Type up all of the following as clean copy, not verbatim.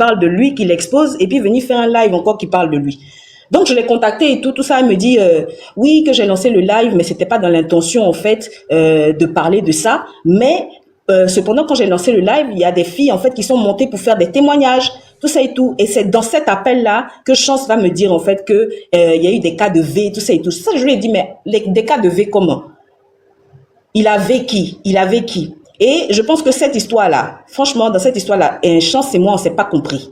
parle de lui, qui l'expose, et puis venir faire un live encore qui parle de lui. Donc je l'ai contacté et tout ça, elle me dit oui que j'ai lancé le live, mais c'était pas dans l'intention en fait de parler de ça, mais cependant quand j'ai lancé le live, il y a des filles en fait qui sont montées pour faire des témoignages, tout ça et tout, et c'est dans cet appel là que Chance va me dire en fait que il y a eu des cas de V, tout ça et tout. Ça je lui ai dit mais des cas de V comment? Il avait qui? Et je pense que cette histoire là, franchement dans cette histoire là, Chance et moi on s'est pas compris.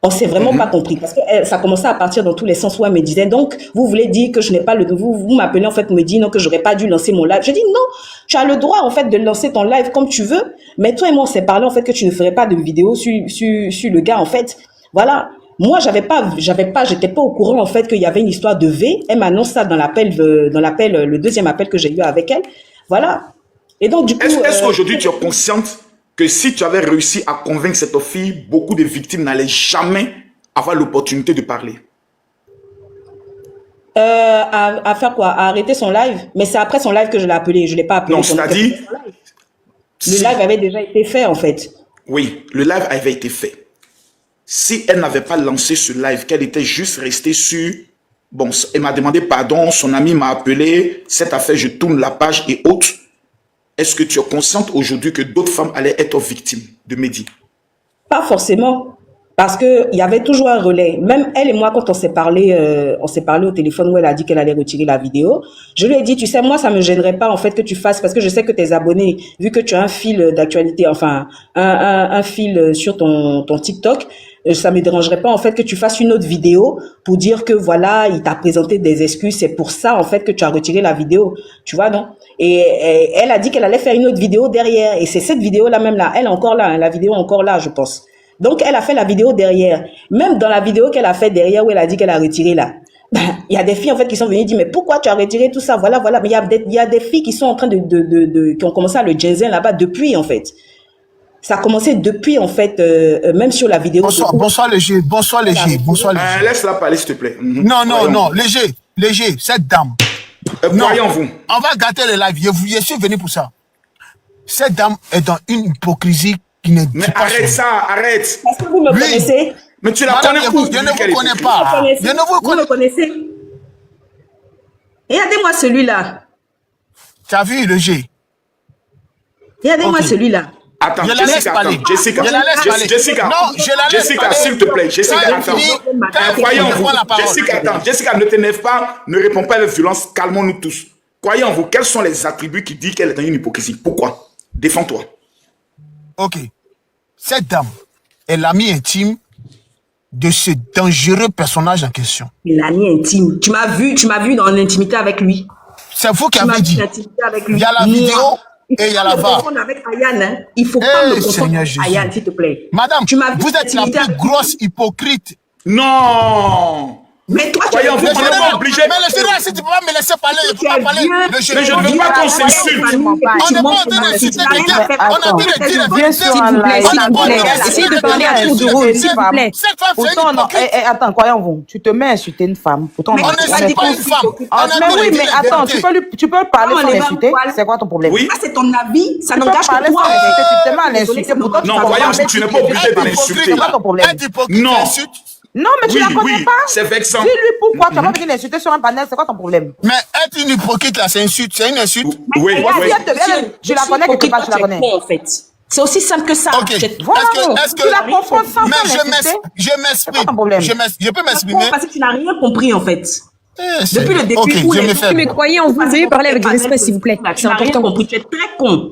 On s'est vraiment pas compris parce que ça commençait à partir dans tous les sens où elle me disait donc vous voulez dire que je n'ai pas le vous m'appelez en fait pour me dire non que j'aurais pas dû lancer mon live. Je dis non, tu as le droit en fait de lancer ton live comme tu veux, mais toi et moi on s'est parlé en fait que tu ne ferais pas de vidéo sur le gars en fait. Voilà. Moi j'étais pas au courant en fait qu'il y avait une histoire de V. Elle m'annonce ça dans l'appel le deuxième appel que j'ai eu avec elle. Voilà. Et donc du coup est-ce qu'aujourd'hui tu es consciente que si tu avais réussi à convaincre cette fille, beaucoup de victimes n'allaient jamais avoir l'opportunité de parler? À faire quoi? À arrêter son live? Mais c'est après son live que je l'ai appelé, je l'ai pas appelé. Non, c'est-à-dire... Le live avait déjà été fait, en fait. Oui, le live avait été fait. Si elle n'avait pas lancé ce live, qu'elle était juste restée sur... Bon, elle m'a demandé pardon, son ami m'a appelé, cette affaire, je tourne la page et autres. Est-ce que tu es consciente aujourd'hui que d'autres femmes allaient être victimes de Mehdi? Pas forcément, parce que il y avait toujours un relais. Même elle et moi, quand on s'est parlé au téléphone où elle a dit qu'elle allait retirer la vidéo, je lui ai dit, tu sais, moi, ça me gênerait pas en fait que tu fasses, parce que je sais que tes abonnés, vu que tu as un fil d'actualité, enfin un fil sur ton TikTok, ça me dérangerait pas en fait que tu fasses une autre vidéo pour dire que voilà, il t'a présenté des excuses, c'est pour ça en fait que tu as retiré la vidéo, tu vois, non? Et elle a dit qu'elle allait faire une autre vidéo derrière, et c'est cette vidéo là même là, elle est encore là, hein, la vidéo est encore là, je pense. Donc elle a fait la vidéo derrière. Même dans la vidéo qu'elle a fait derrière où elle a dit qu'elle a retiré là, il y a des filles en fait qui sont venues dire mais pourquoi tu as retiré tout ça, voilà. Mais il y a des filles qui sont en train qui ont commencé à le jaser là-bas depuis en fait. Ça a commencé depuis, en fait, même sur la vidéo. Bonsoir, Léger. Bonsoir, Léger. Bonsoir, Léger. Laisse-la parler, s'il te plaît. Non. Léger, cette dame. Voyons-vous. On va gâter le live. Je suis venu pour ça. Cette dame est dans une hypocrisie qui ne... Mais arrête ça, arrête. Est-ce que vous me connaissez? Mais tu la connais où? Je ne vous connais pas. Vous me connaissez? Regardez-moi celui-là. Tu as vu, Léger? Regardez-moi celui-là. Attends, Jessica, s'il te plaît. Jessica, attends. Voyons-vous. Jessica, attends. Jessica, ne t'énerve pas. Ne réponds pas à la violence. Calmons-nous tous. Croyons-vous, quels sont les attributs qui disent qu'elle est dans une hypocrisie? Pourquoi? Défends-toi. Ok. Cette dame est l'amie intime de ce dangereux personnage en question. L'amie intime. Tu m'as vu dans l'intimité avec lui. C'est vous qui avez dit. Il y a la vidéo. Et il y a la VAR. Avec Ayane, hein. Il faut pas me confondre avec Ayane, s'il te plaît. Madame, vous êtes la plus grosse hypocrite. Non. Mais toi, tu es pas obligé. Mais si tu peux pas me laisser parler, je peux pas parler. Mais je ne veux pas qu'on s'insulte. On n'est pas en train d'insulter quelqu'un. On a dit de dire la vérité. S'il vous plaît. Essayez de parler à tour de rôle, s'il vous plaît. Pourtant, non. Attends, croyons-vous, tu te mets à insulter une femme. Pourtant, on n'insulte pas une femme. Mais oui, mais attends, tu peux parler sans l'insulter. C'est quoi ton problème? Oui. C'est ton avis. Ça n'engage que toi. Tu te mets à l'insulter. Non, voyons, tu n'es pas obligé de l'insulter. C'est quoi ton problème? Non. Non, mais tu la connais pas. C'est vexant. Dis-lui pourquoi tu n'as pas besoin d'insulter sur un panel, c'est quoi ton problème? Mais être une hypocrite là, c'est une insulte. C'est une insulte. Oui. Je la connais quelque part, tu la connais. En fait. C'est aussi simple que ça. Ok. Est-ce que tu la confonds sans l'insulter? Je m'exprime. Je peux m'exprimer. Parce que tu n'as rien compris en fait. Depuis le début, vous me croyez en vous, veuillez parler avec respect, s'il vous plaît. C'est important. Compris. Tu es très con.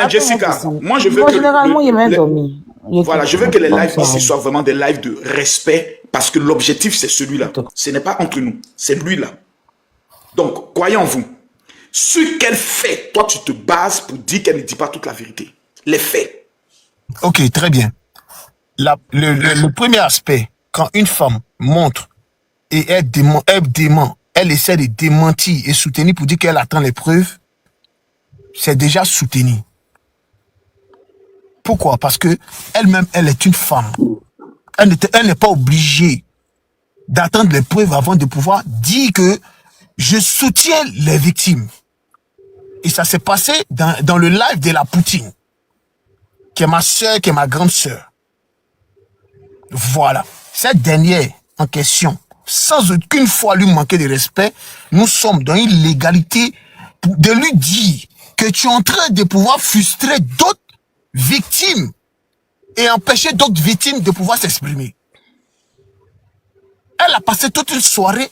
Jessica, moi je veux que... Généralement, il m'a dormi. Voilà, je veux que les lives ici soient vraiment des lives de respect parce que l'objectif c'est celui-là. Ce n'est pas entre nous, c'est lui-là. Donc, croyons-vous, sur quel fait toi tu te bases pour dire qu'elle ne dit pas toute la vérité? Les faits. Ok, très bien. Le premier aspect, quand une femme montre et elle essaie de démentir et soutenir pour dire qu'elle attend les preuves, c'est déjà soutenu. Pourquoi? Parce que elle-même, elle est une femme. Elle n'est pas obligée d'attendre les preuves avant de pouvoir dire que je soutiens les victimes. Et ça s'est passé dans le live de la Poutine, qui est ma soeur, qui est ma grande soeur. Voilà. Cette dernière en question, sans aucune fois lui manquer de respect, nous sommes dans une légalité de lui dire que tu es en train de pouvoir frustrer d'autres victimes et empêcher d'autres victimes de pouvoir s'exprimer. Elle a passé toute une soirée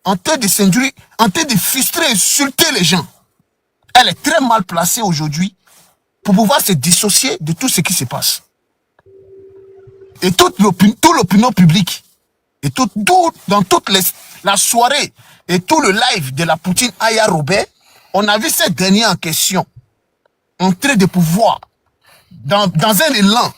en train de s'induire, en train de frustrer, insulter les gens. Elle est très mal placée aujourd'hui pour pouvoir se dissocier de tout ce qui se passe. Et toute l'opinion publique, et dans toute la soirée, et tout le live de la Poutine Aya Robert, on a vu cette dernière en question, en train de pouvoir, dans un élan,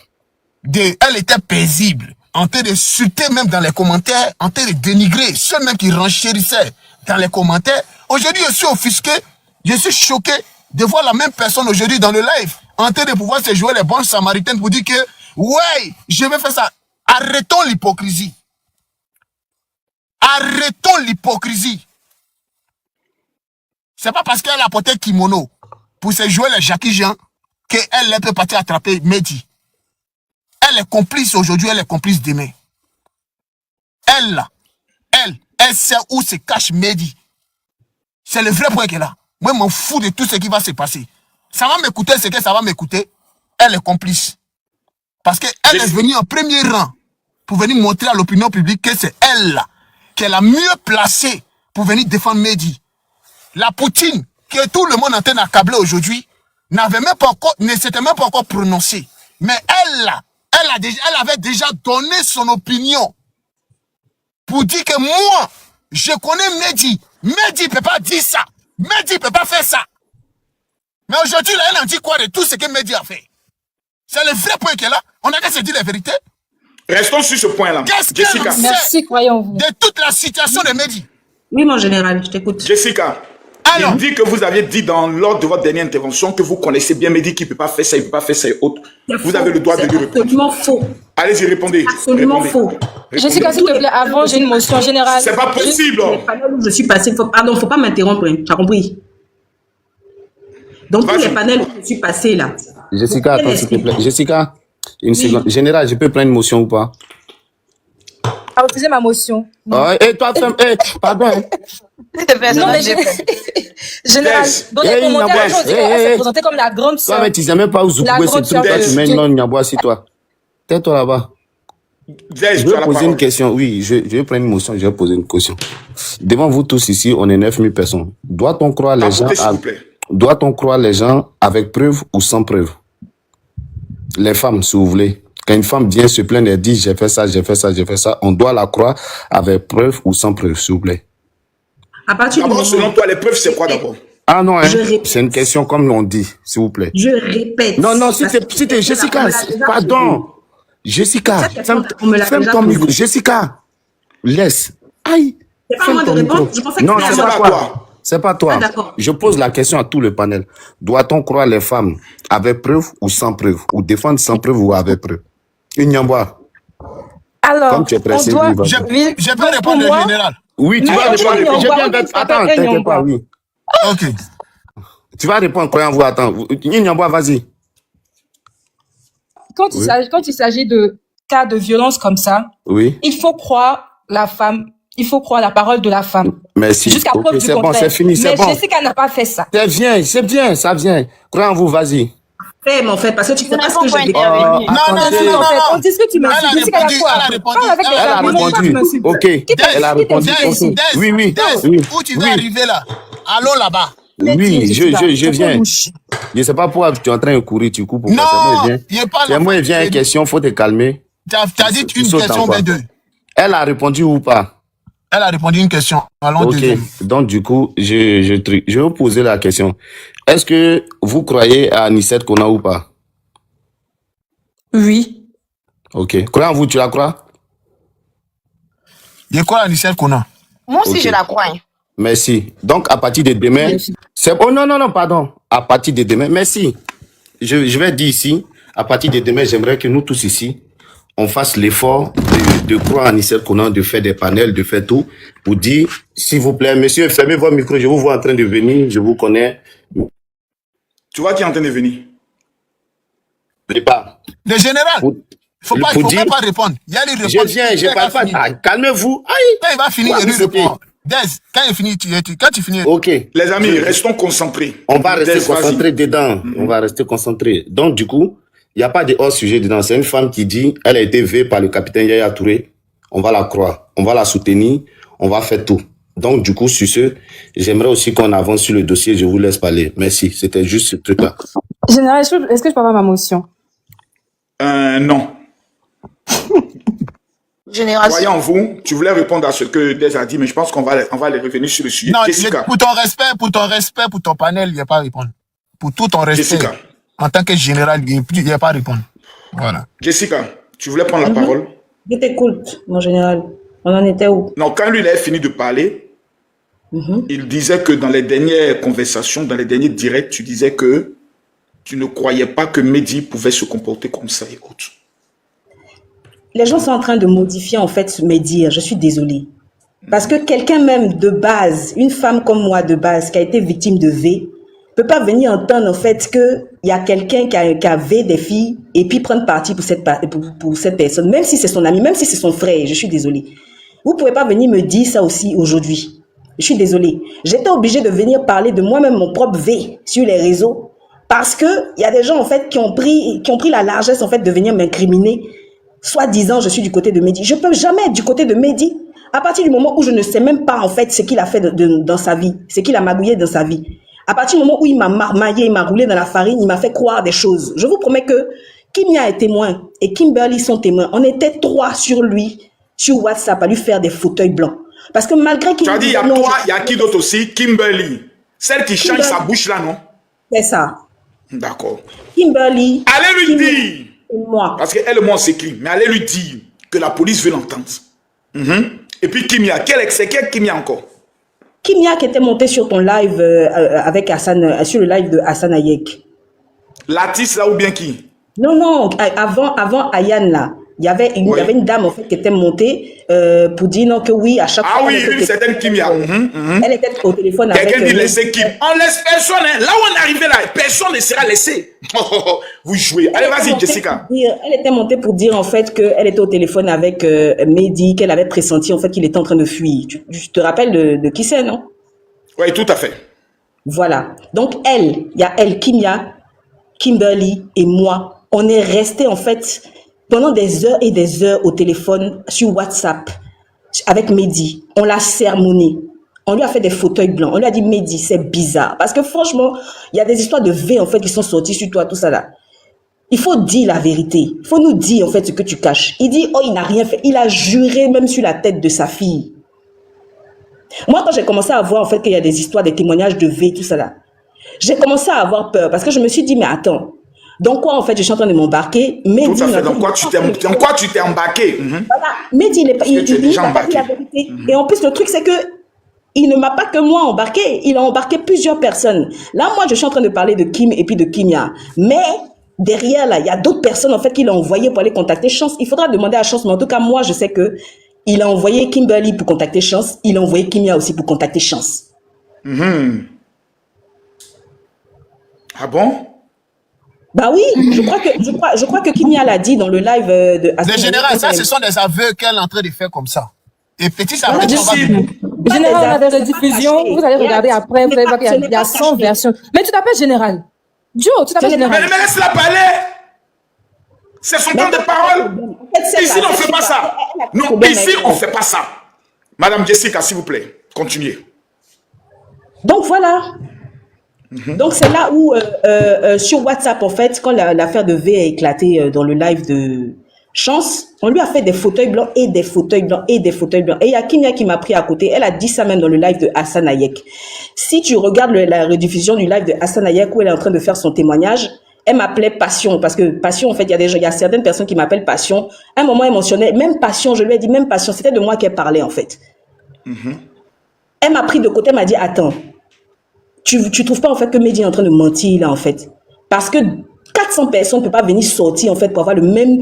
elle était paisible, en train de insulter même dans les commentaires, en train de dénigrer ceux même qui renchérissaient dans les commentaires. Aujourd'hui, je suis offusqué, je suis choqué de voir la même personne aujourd'hui dans le live, en train de pouvoir se jouer les bonnes samaritaines pour dire que, ouais, je vais faire ça. Arrêtons l'hypocrisie. Arrêtons l'hypocrisie. C'est pas parce qu'elle a porté kimono pour se jouer les Jackie Jean qu'elle peut partir attraper Mehdi. Elle est complice aujourd'hui, elle est complice demain. Elle sait où se cache Mehdi. C'est le vrai point qu'elle a. Moi, je m'en fous de tout ce qui va se passer. Ça va m'écouter ce que ça va m'écouter. Elle est complice. Parce qu'elle est venue en premier rang pour venir montrer à l'opinion publique que c'est elle qui est la mieux placée pour venir défendre Mehdi. La Poutine, que tout le monde est en train d'accabler aujourd'hui, ne s'était même pas encore prononcée. Mais elle avait déjà donné son opinion pour dire que moi, je connais Mehdi. Mehdi ne peut pas dire ça. Mehdi ne peut pas faire ça. Mais aujourd'hui, là, elle en dit quoi de tout ce que Mehdi a fait? C'est le vrai point qu'elle a. On n'a qu'à se dire la vérité. Restons sur ce point-là. Qu'est-ce qu'elle sait Merci, croyons-vous. de toute la situation de Mehdi? Oui, mon général, je t'écoute. Jessica, Alors, il dit que vous aviez dit lors de votre dernière intervention que vous connaissez bien Mehdi qui ne peut pas faire ça, il ne peut pas faire ça et autres. Vous avez le droit de lui répondre. C'est absolument faux. Allez-y, répondez. Absolument Répondez. faux. Jessica, s'il te plaît, avant, j'ai une motion générale. C'est pas possible. Les panels où je suis passée, pardon, faut pas m'interrompre, hein, tu as compris? Donc, tous les panels où je suis passée là. Jessica, attends, s'il te plaît. Jessica, une seconde. Général, je peux prendre une motion ou pas? À refuser ma motion. Oh, toi, femme, pardon. Non, mais général, dans les commentaires, les gens disent qu'elle s'est présentée comme la grande Toi, sœur. mais tu sais même pas où Zoukoué se trouve. Toi, tu mets une non Nyambo assis toi. Tais-toi là-bas. Je vais poser une question. Oui, je vais prendre une motion, je vais poser une question. Devant vous tous ici, on est 9000 personnes. Doit-on croire les gens Doit-on croire les gens avec preuve ou sans preuve? Les femmes, si vous voulez. Quand une femme vient se plaindre et dit j'ai fait ça, j'ai fait ça, j'ai fait ça, on doit la croire avec preuve ou sans preuve, s'il vous plaît. À partir du moment... Selon toi, les preuves, c'est quoi d'abord? Ah non, hein, c'est une question comme on dit, s'il vous plaît. Je répète. Non, si t'es Jessica, pardon. Jessica, ferme ton micro. Jessica, laisse. Aïe. C'est pas moi de répondre, je pensais que non, c'était c'est pas toi. C'est pas toi. Ah, je pose la question à tout le panel. Doit-on croire les femmes avec preuve ou sans preuve? Ou défendre sans preuve ou avec preuve? Une Nyamboa. Alors, comme tu es pressé, on doit... je peux répondre au général. Oui, tu vas répondre. Attends, t'inquiète pas, oui. Ok. Tu vas répondre, croyez-vous, attends. Une Nyamboa, vas-y. Quand il s'agit de cas de violence comme ça, oui, il faut croire la femme, il faut croire la parole de la femme. Merci. Jusqu'à preuve du contraire. Bon, c'est fini, c'est bon. Mais Jessica n'a pas fait ça. C'est bien, ça vient. Croyez en vous, vas-y. Mais en fait, parce que tu sais pas ce que j'ai vécu. Non. On discute, tu m'insultes. Jessica, elle a répondu. Ok. Elle a répondu. Oui. Où tu veux arriver là? Allons là-bas. Oui, je viens. Je sais pas pourquoi tu es en train de courir, tu cours. Non, il n'y a pas là. Moi, il vient une question, faut te calmer. Tu as dit une question, mais deux. Elle a répondu ou pas? Elle a répondu une question. Allons deuxième. Donc du coup, je vais vous poser la question. Est-ce que vous croyez à Anicet Konan ou pas? Oui. Ok. Croyez en vous, tu la crois? Je crois à Anicet Konan. Moi aussi, je la crois. Merci. Donc, à partir de demain... Oh non, pardon. À partir de demain, merci. Je vais dire ici, à partir de demain, j'aimerais que nous tous ici, on fasse l'effort de croire à Anicet Konan, de faire des panels, de faire tout, pour dire, s'il vous plaît, monsieur, fermez votre micro, je vous vois en train de venir, je vous connais. Tu vois qui est en train de venir? Ne pas. Le général. Faut pas répondre. Il y a les réponses. Je viens, je parle pas. Ah, calmez-vous. Quand il va finir, il répond. Des, quand tu finis. Ok. Les amis, restons concentrés. On va rester concentrés dedans. On va rester concentrés. Donc, du coup, il n'y a pas de hors-sujet dedans. C'est une femme qui dit, elle a été vue par le capitaine Yaya Touré. On va la croire. On va la soutenir. On va faire tout. Donc, du coup, sur ce, j'aimerais aussi qu'on avance sur le dossier. Je vous laisse parler. Merci. C'était juste ce truc-là. Général, est-ce que je peux avoir ma motion? Non. Général. Voyons vous, tu voulais répondre à ce que Des a dit, mais je pense qu'on va aller revenir sur le sujet. Non, Jessica. pour ton respect, pour ton panel, il n'y a pas à répondre. Pour tout ton respect, Jessica. En tant que général, il n'y a pas à répondre. Voilà. Jessica, tu voulais prendre la parole? Je t'écoute, mon général. On en était où? Non, quand lui, il avait fini de parler, il disait que dans les dernières conversations, dans les derniers directs, tu disais que tu ne croyais pas que Mehdi pouvait se comporter comme ça et autres. Les gens sont en train de modifier en fait mes dires. Je suis désolée. Parce que quelqu'un même de base, une femme comme moi de base qui a été victime de V, peut pas venir entendre en fait qu'il y a quelqu'un qui a V des filles et puis prendre parti pour cette personne, même si c'est son ami, même si c'est son frère. Je suis désolée. Vous pouvez pas venir me dire ça aussi aujourd'hui. Je suis désolée. J'étais obligée de venir parler de moi-même, mon propre V sur les réseaux, parce que il y a des gens en fait qui ont pris la largesse en fait de venir m'incriminer. Soit disant je suis du côté de Mehdi. Je peux jamais être du côté de Mehdi à partir du moment où je ne sais même pas en fait ce qu'il a fait dans sa vie, ce qu'il a magouillé dans sa vie. À partir du moment où il m'a marmaillé, il m'a roulé dans la farine, il m'a fait croire des choses. Je vous promets que Kimia est témoin et Kimberly sont témoins. On était 3 sur lui, sur WhatsApp, à lui faire des fauteuils blancs. Parce que malgré qu'il... Tu as dit, il y a 3, il y a qui d'autre aussi? Kimberly. Celle qui change sa bouche là, non? C'est ça. D'accord. Kimberly... Allez lui dire. Moi. Parce qu'elle et moi on s'écrit, mais allez lui dire que la police veut l'entendre. Et puis Kimia, c'est quel Kimia encore? Kimia qui était montée sur ton live avec Hassan, sur le live de Hassan Ayek. L'artiste là ou bien qui? Non, avant Ayane là, il y avait une dame en fait qui était montée pour dire non que oui, à chaque fois. Ah oui, une certaine Kimia. Elle était au téléphone avec... Quelqu'un dit laisser Kim. On laisse personne, hein. Là où on est arrivé là, personne ne sera laissé. Vous jouez. Allez, vas-y, Jessica. Elle était montée pour dire en fait qu'elle était au téléphone avec Mehdi, qu'elle avait pressenti en fait qu'il était en train de fuir. Tu te rappelles de qui c'est, non? Oui, tout à fait. Voilà. Donc il y a elle, Kimia, Kimberly et moi. On est restés en fait pendant des heures et des heures au téléphone sur WhatsApp avec Mehdi. On l'a sermonné. On lui a fait des fauteuils blancs. On lui a dit, Mehdi, c'est bizarre. Parce que franchement, il y a des histoires de V en fait qui sont sorties sur toi, tout ça là. Il faut dire la vérité. Il faut nous dire en fait ce que tu caches. Il dit, oh, il n'a rien fait. Il a juré même sur la tête de sa fille. Moi, quand j'ai commencé à voir en fait qu'il y a des histoires, des témoignages de V, tout ça là, j'ai commencé à avoir peur parce que je me suis dit, mais attends, dans quoi en fait je suis en train de m'embarquer? Mehdi, tout à fait. Dans quoi tu t'es embarqué? Voilà. Mehdi, il n'a pas dit la vérité. Et en plus, le truc, c'est que il ne m'a pas que moi embarqué. Il a embarqué plusieurs personnes. Là, moi, je suis en train de parler de Kim et puis de Kimia. Mais derrière, là, il y a d'autres personnes en fait qu'il a envoyé pour aller contacter Chance. Il faudra demander à Chance, mais en tout cas, moi, je sais que il a envoyé Kimberly pour contacter Chance. Il a envoyé Kimia aussi pour contacter Chance. Ah bon? Bah oui, je crois que Kimia l'a dit dans le live de... Le général, ça, ce sont des aveux qu'elle est en train de faire comme ça. Et petit, ça va Général, on a des rediffusions, vous allez regarder après, vous allez voir qu'il y a 100 versions. Mais tu t'appelles Général. Joe, tu t'appelles Général. Mais laisse-la parler. C'est son temps de parole. Ici, on ne fait pas ça. Non, ici, on ne fait pas ça. Madame Jessica, s'il vous plaît, continuez. Donc voilà. Donc c'est là où, sur WhatsApp, en fait, quand l'affaire de V a éclaté dans le live de Chance, on lui a fait des fauteuils blancs et des fauteuils blancs et des fauteuils blancs. Et il y a Kimia qui m'a pris à côté. Elle a dit ça même dans le live de Hassan Ayek. Si tu regardes la rediffusion du live de Hassan Ayek où elle est en train de faire son témoignage, elle m'appelait Passion, parce que Passion, en fait, il y a certaines personnes qui m'appellent Passion. À un moment, elle mentionnait même Passion. Je lui ai dit même Passion. C'était de moi qu'elle parlait, en fait. Elle m'a pris de côté, elle m'a dit, attends, tu trouves pas, en fait, que Mehdi est en train de mentir, là, en fait? Parce que 400 personnes ne peuvent pas venir sortir, en fait, pour avoir le même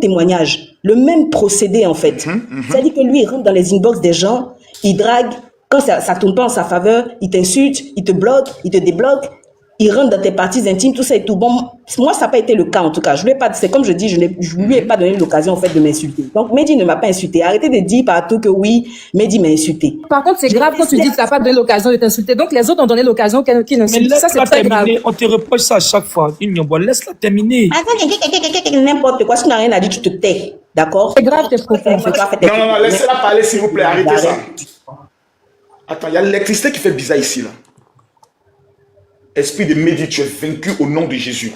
témoignage, le même procédé, en fait. C'est-à-dire que lui, il rentre dans les inbox des gens, il drague, quand ça tourne pas en sa faveur, il t'insulte, il te bloque, il te débloque, il rentre dans tes parties intimes, tout ça et tout. Bon, moi, ça n'a pas été le cas en tout cas. Je lui ai pas, c'est comme je dis, je lui ai pas donné l'occasion en fait de m'insulter. Donc, Mehdi ne m'a pas insulté. Arrêtez de dire partout que oui, Mehdi m'a insulté. Par contre, c'est grave quand tu dis que tu n'as pas donné l'occasion de t'insulter. Donc, les autres ont donné l'occasion qu'ils n'insultent. Ça, c'est très grave. On te reproche ça à chaque fois. Laisse-la terminer. N'importe quoi. Si tu n'as rien à dire, tu te tais. D'accord? C'est grave tes propos. Non, laissez-la parler s'il vous plaît. Arrêtez ça. Attends, il y a l'électricité qui fait bizarre ici là. Esprit de Mehdi, tu es vaincu au nom de Jésus.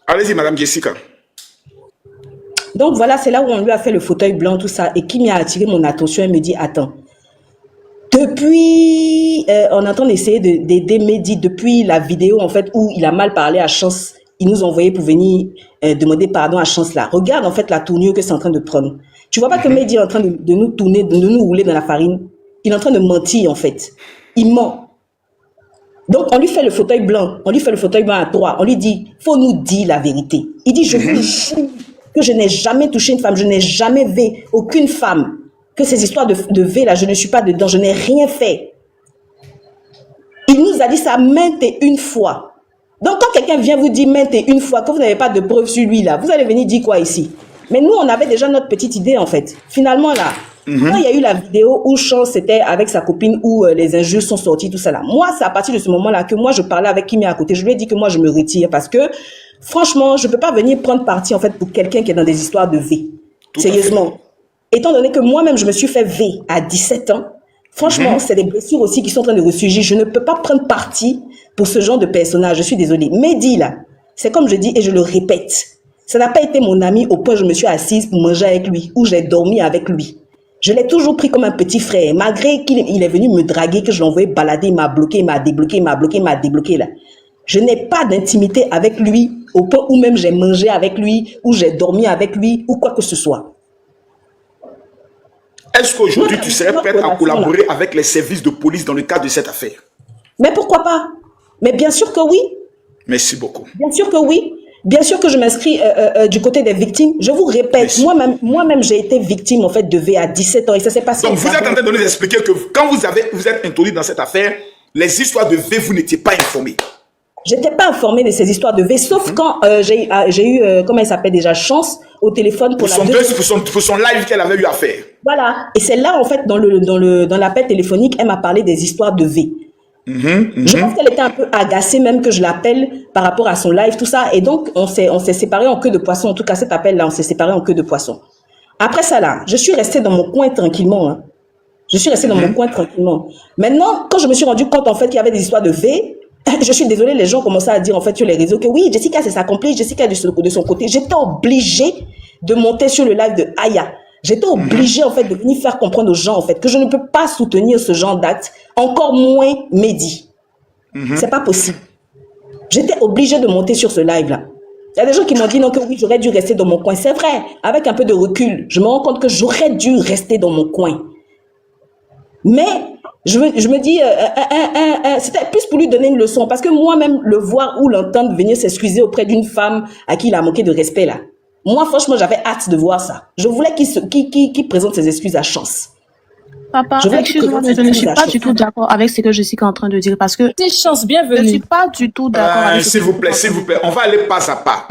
Allez-y, Madame Jessica. Donc voilà, c'est là où on lui a fait le fauteuil blanc, tout ça, et qui m'y a attiré mon attention. Elle me dit, attends, depuis, on est en train d'essayer d'aider Mehdi, depuis la vidéo en fait où il a mal parlé à Chance, il nous a envoyé pour venir demander pardon à Chance là. Regarde en fait la tournure que c'est en train de prendre. Tu vois pas que Mehdi est en train de nous tourner, de nous rouler dans la farine. Il est en train de mentir en fait. Il ment. Donc, on lui fait le fauteuil blanc. On lui fait le fauteuil blanc à 3. On lui dit, faut nous dire la vérité. Il dit, je vous jure que je n'ai jamais touché une femme. Je n'ai jamais vu aucune femme. Que ces histoires de V, là, je ne suis pas dedans. Je n'ai rien fait. Il nous a dit ça maintes et une fois. Donc, quand quelqu'un vient vous dire maintes et une fois que vous n'avez pas de preuves sur lui, là, vous allez venir dire quoi ici? Mais nous, on avait déjà notre petite idée, en fait. Finalement, là, quand il y a eu la vidéo où Chance était avec sa copine, où les injures sont sorties, tout ça là. Moi, c'est à partir de ce moment-là que moi, je parlais avec Kimi à côté. Je lui ai dit que moi, je me retire parce que, franchement, je peux pas venir prendre parti, en fait, pour quelqu'un qui est dans des histoires de V. Sérieusement. Étant donné que moi-même, je me suis fait V à 17 ans, franchement, c'est des blessures aussi qui sont en train de ressurgir. Je ne peux pas prendre parti pour ce genre de personnage. Je suis désolée. Mehdi, là, c'est comme je dis et je le répète. Ça n'a pas été mon ami au point où je me suis assise pour manger avec lui, où j'ai dormi avec lui. Je l'ai toujours pris comme un petit frère. Malgré qu'il est venu me draguer, que je l'envoyais balader, il m'a bloqué, il m'a débloqué, il m'a bloqué, il m'a débloqué là. Je n'ai pas d'intimité avec lui au point où même j'ai mangé avec lui, où j'ai dormi avec lui, ou quoi que ce soit. Est-ce qu'aujourd'hui tu serais prête à collaborer avec les services de police dans le cadre de cette affaire? Mais pourquoi pas? Mais bien sûr que oui. Merci beaucoup. Bien sûr que oui. Bien sûr que je m'inscris du côté des victimes. Je vous répète, moi-même, j'ai été victime en fait de V à 17 ans et ça s'est passé. Donc vous êtes en train de nous expliquer que quand vous êtes introduit dans cette affaire, les histoires de V, vous n'étiez pas informé. Je n'étais pas informée de ces histoires de V, sauf quand j'ai eu, comment elle s'appelle déjà, Chance au téléphone pour son live qu'elle avait eu à faire. Voilà. Et c'est là en fait dans l'appel téléphonique, elle m'a parlé des histoires de V. Je pense qu'elle était un peu agacée même que je l'appelle par rapport à son live, tout ça. Et donc, on s'est séparés en queue de poisson. En tout cas, cet appel-là, on s'est séparés en queue de poisson. Après ça, là, je suis restée dans mon coin tranquillement. Hein. Je suis restée dans mon coin tranquillement. Maintenant, quand je me suis rendu compte, en fait, qu'il y avait des histoires de V, je suis désolée, les gens commençaient à dire, en fait, sur les réseaux que oui, Jessica, c'est sa complice, Jessica de son côté. J'étais obligée de monter sur le live de Aya. J'étais obligée, en fait, de venir faire comprendre aux gens, en fait, que je ne peux pas soutenir ce genre d'acte, encore moins Mehdi. C'est pas possible. J'étais obligée de monter sur ce live-là. Il y a des gens qui m'ont dit non, que oui, j'aurais dû rester dans mon coin. C'est vrai, avec un peu de recul, je me rends compte que j'aurais dû rester dans mon coin. Mais, je me dis, c'était plus pour lui donner une leçon, parce que moi-même, le voir ou l'entendre venir s'excuser auprès d'une femme à qui il a manqué de respect, là, moi, franchement, j'avais hâte de voir ça. Je voulais qu'il présente ses excuses à Chance. Papa, excuse-moi, je ne suis pas du tout d'accord avec ce que Jessica est en train de dire parce que... C'est Chance, bienvenue. Je ne suis pas du tout d'accord avec s'il vous plaît, on va aller pas à pas.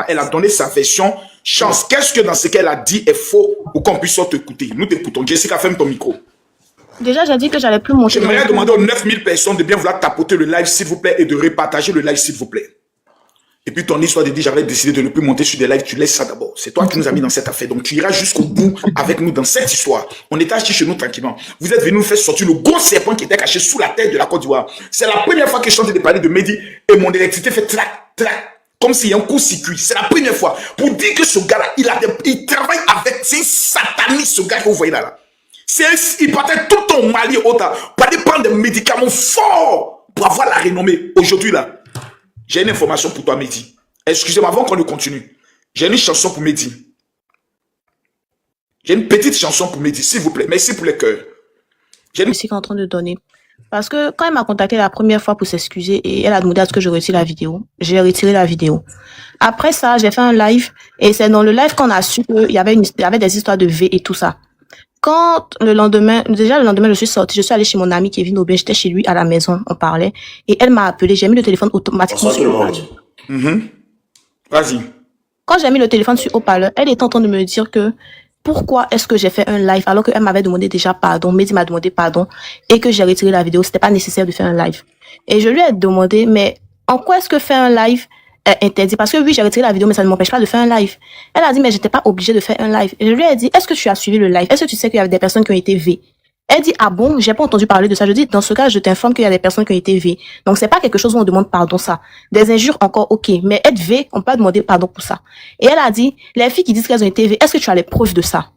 Elle a donné sa version. Chance, qu'est-ce que dans ce qu'elle a dit est faux pour qu'on puisse t'écouter? Nous t'écoutons. Jessica, ferme ton micro. Déjà, j'ai dit que j'allais plus monter. J'aimerais demander aux 9000 personnes de bien vouloir tapoter le live, s'il vous plaît, et de repartager le live, s'il vous plaît. Et puis ton histoire de dire j'avais décidé de ne plus monter sur des lives, tu laisses ça d'abord. C'est toi qui nous as mis dans cette affaire. Donc tu iras jusqu'au bout avec nous dans cette histoire. On était assis chez nous tranquillement. Vous êtes venu nous faire sortir le gros serpent qui était caché sous la tête de la Côte d'Ivoire. C'est la première fois que je chantais de parler de Mehdi et mon électricité fait trac, trac. Comme s'il y a un coup-circuit. C'est la première fois. Pour dire que ce gars-là, il travaille avec, c'est un sataniste, ce gars que vous voyez là. Il partait tout le temps au Mali, pour aller prendre des médicaments forts pour avoir la renommée. Aujourd'hui là, j'ai une information pour toi, Mehdi. Excusez-moi, avant qu'on ne continue. J'ai une chanson pour Mehdi. J'ai une petite chanson pour Mehdi, s'il vous plaît. Merci pour les cœurs. Je suis en train de donner. Parce que quand elle m'a contacté la première fois pour s'excuser et elle a demandé à ce que je retire la vidéo, j'ai retiré la vidéo. Après ça, j'ai fait un live et c'est dans le live qu'on a su qu'il y avait des histoires de V et tout ça. Quand le lendemain, je suis sortie, je suis allée chez mon ami Kevin Aubin, j'étais chez lui à la maison, on parlait et elle m'a appelé, j'ai mis le téléphone automatiquement sur haut-parleur. Vas-y. Quand j'ai mis le téléphone sur haut-parleur, elle est en train de me dire que pourquoi est-ce que j'ai fait un live alors qu'elle m'avait demandé déjà pardon, Mehdi m'a demandé pardon et que j'ai retiré la vidéo, c'était pas nécessaire de faire un live. Et je lui ai demandé, mais en quoi est-ce que faire un live est interdit? Parce que oui, j'ai retiré la vidéo, mais ça ne m'empêche pas de faire un live. Elle a dit, mais j'étais pas obligée de faire un live. Et je lui ai dit, est-ce que tu as suivi le live? Est-ce que tu sais qu'il y avait des personnes qui ont été V? Elle dit, ah bon, j'ai pas entendu parler de ça. Je dis, dans ce cas, je t'informe qu'il y a des personnes qui ont été V. Donc, c'est pas quelque chose où on demande pardon, ça. Des injures, encore, ok. Mais être V, on peut pas demander pardon pour ça. Et elle a dit, les filles qui disent qu'elles ont été V, est-ce que tu as les preuves de ça?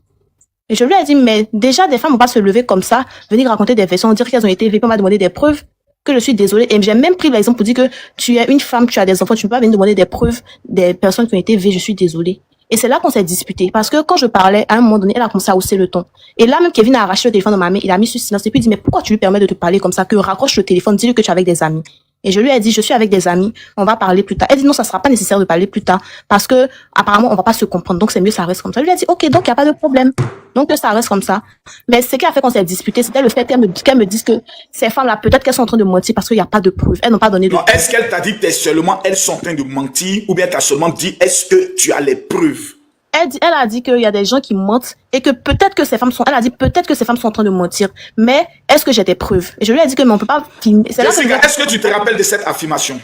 Et je lui ai dit, mais déjà, des femmes vont pas se lever comme ça, venir raconter des versions, dire qu'elles ont été V, on m'a demandé des preuves, que je suis désolée. Et j'ai même pris l'exemple pour dire que tu es une femme, tu as des enfants, tu ne peux pas venir demander des preuves des personnes qui ont été V, je suis désolée. Et c'est là qu'on s'est disputé. Parce que quand je parlais, à un moment donné, elle a commencé à hausser le ton. Et là, même Kevin a arraché le téléphone de ma main, il a mis sur silence. Et puis il dit, mais pourquoi tu lui permets de te parler comme ça? Que raccroche le téléphone, dis-lui que tu es avec des amis. Et je lui ai dit, je suis avec des amis, on va parler plus tard. Elle dit, non, ça sera pas nécessaire de parler plus tard. Parce que, apparemment, on va pas se comprendre. Donc c'est mieux, ça reste comme ça. Je lui ai dit, ok, donc il n'y a pas de problème. Donc ça reste comme ça. Mais ce qui a fait qu'on s'est disputé, c'était le fait qu'elle me dise que ces femmes-là, peut-être qu'elles sont en train de mentir parce qu'il n'y a pas de preuves. Elles n'ont pas donné de preuves. Est-ce qu'elle t'a dit que seulement elles sont en train de mentir ou bien t'as seulement dit, est-ce que tu as les preuves? Elle a dit qu'il y a des gens qui mentent et que peut-être que ces femmes sont, elle a dit peut-être que ces femmes sont en train de mentir. Mais est-ce que j'ai des preuves? Et je lui ai dit que mais on peut pas filmer. Jessica, est-ce que tu te rappelles de cette affirmation?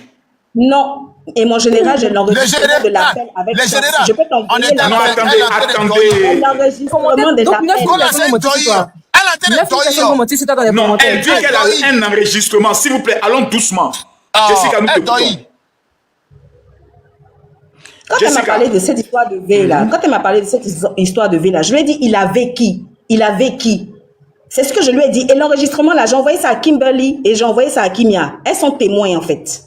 Non. Et mon général, j'ai l'enregistrement de l'appel avec le général. Je peux t'envoyer attendez. l'enregistrement des appels. Non, elle dit qu'elle a un enregistrement. S'il vous plaît, allons doucement. Jessica, nous t'écoutons. Quand elle m'a parlé de cette histoire de V là, je lui ai dit, il avait qui? C'est ce que je lui ai dit. Et l'enregistrement là, j'ai envoyé ça à Kimberly et j'ai envoyé ça à Kimia. Elles sont témoins en fait.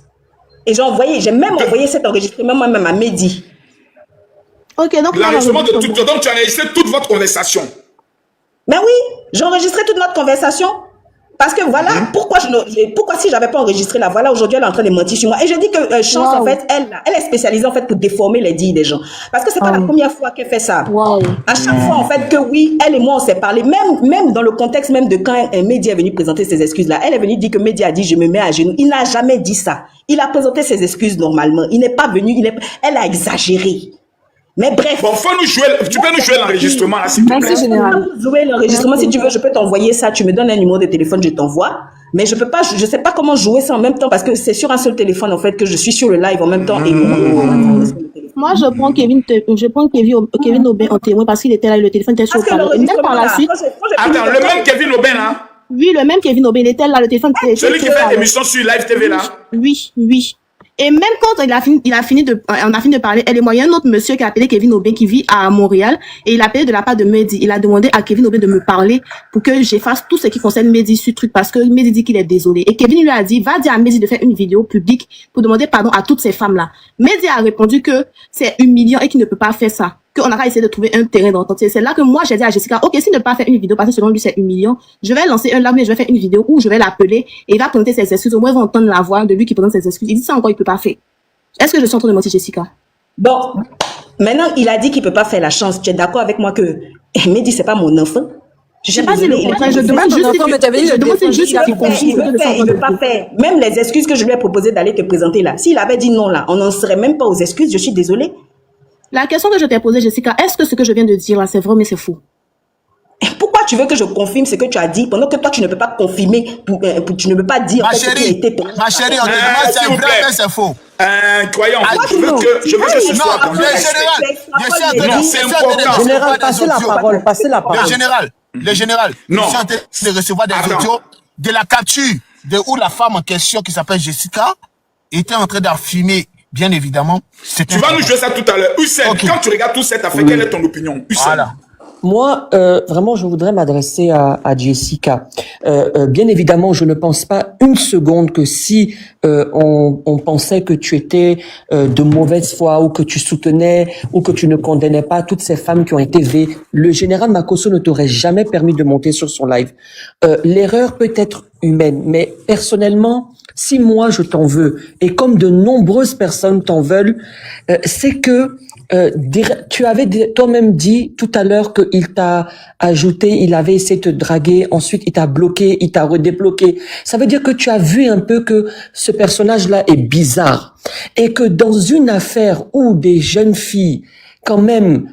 Et j'ai même envoyé cet enregistrement moi-même à Mehdi. Ok, donc l'enregistrement de tout, donc tu as enregistré toute votre conversation. Ben oui, j'ai enregistré toute notre conversation. Parce que voilà, pourquoi si j'avais pas enregistré là, voilà, aujourd'hui elle est en train de mentir sur moi. Et je dis que Chance, en fait, elle est spécialisée en fait pour déformer les dits des gens. Parce que c'est pas la première fois qu'elle fait ça. À chaque fois, en fait, que oui, elle et moi, on s'est parlé, même dans le contexte même de quand Mehdi est venu présenter ses excuses là, elle est venue dire que Mehdi a dit, je me mets à genoux. Il n'a jamais dit ça. Il a présenté ses excuses normalement. Il n'est pas venu, elle a exagéré. Mais bref. Bon, tu peux nous jouer l'enregistrement là, s'il te plaît. Merci, général. Jouer l'enregistrement, si tu veux, je peux t'envoyer ça. Tu me donnes un numéro de téléphone, je t'envoie. Mais je peux pas, je sais pas comment jouer ça en même temps parce que c'est sur un seul téléphone, en fait, que je suis sur le live en même temps. Et moi, je prends Kevin Aubin en témoin parce qu'il était là, le téléphone était sur le parler. Par la suite. Attends, le même Kevin Aubin là? Oui, le même Kevin Aubin, il était là, le téléphone était celui qui fait l'émission sur Live TV là? Oui. Et même quand on a fini de parler, elle et moi, il y a un autre monsieur qui a appelé Kevin Aubin qui vit à Montréal et il a appelé de la part de Mehdi. Il a demandé à Kevin Aubin de me parler pour que j'efface tout ce qui concerne Mehdi sur truc parce que Mehdi dit qu'il est désolé. Et Kevin lui a dit, va dire à Mehdi de faire une vidéo publique pour demander pardon à toutes ces femmes-là. Mehdi a répondu que c'est humiliant et qu'il ne peut pas faire ça. Qu'on aura essayé de trouver un terrain d'entente. C'est là que moi, j'ai dit à Jessica, ok, s'il ne peut pas faire une vidéo parce que selon lui, c'est humiliant, je vais lancer un live, mais je vais faire une vidéo où je vais l'appeler et il va présenter ses excuses. Au moins, ils vont entendre la voix de lui qui présente ses excuses. Il dit ça encore, il peut pas faire. Est-ce que je suis en train de mentir, Jessica? Bon, maintenant, il a dit qu'il peut pas faire la chance. Tu es d'accord avec moi que Mehdi, c'est pas mon enfant? Je n'ai pas dit le contraire. Je demande juste qu'il ne peut pas faire. Même les excuses que je lui ai proposé d'aller te présenter là. S'il avait dit non là, on n'en serait même pas aux excuses. Je suis désolée. La question que je t'ai posée, Jessica, est-ce que ce que je viens de dire là, c'est vrai, mais c'est faux? Pourquoi tu veux que je confirme ce que tu as dit pendant que toi, tu ne peux pas confirmer, tu ne peux pas dire ce qui a été ton... Ma chérie, on te demande c'est vrai, mais c'est faux. Croyant, je veux que ce soit dans le général, c'est important. Général, passez la parole. Le général, je suis en train de recevoir des vidéos de la capture de où la femme en question qui s'appelle Jessica était en train d'affirmer. Bien évidemment. Tu vas nous jouer ça tout à l'heure. Hussein, quand tu regardes toute cette affaire, quelle est ton opinion? Hussein. Voilà. Moi, vraiment, je voudrais m'adresser à Jessica. Bien évidemment, je ne pense pas une seconde que si on pensait que tu étais de mauvaise foi ou que tu soutenais ou que tu ne condamnais pas toutes ces femmes qui ont été V, le général Makosso ne t'aurait jamais permis de monter sur son live. L'erreur peut être humaine, mais personnellement, si moi je t'en veux, et comme de nombreuses personnes t'en veulent, c'est que tu avais toi-même dit tout à l'heure qu'il t'a ajouté, il avait essayé de te draguer, ensuite il t'a bloqué, il t'a redébloqué. Ça veut dire que tu as vu un peu que ce personnage-là est bizarre et que dans une affaire où des jeunes filles quand même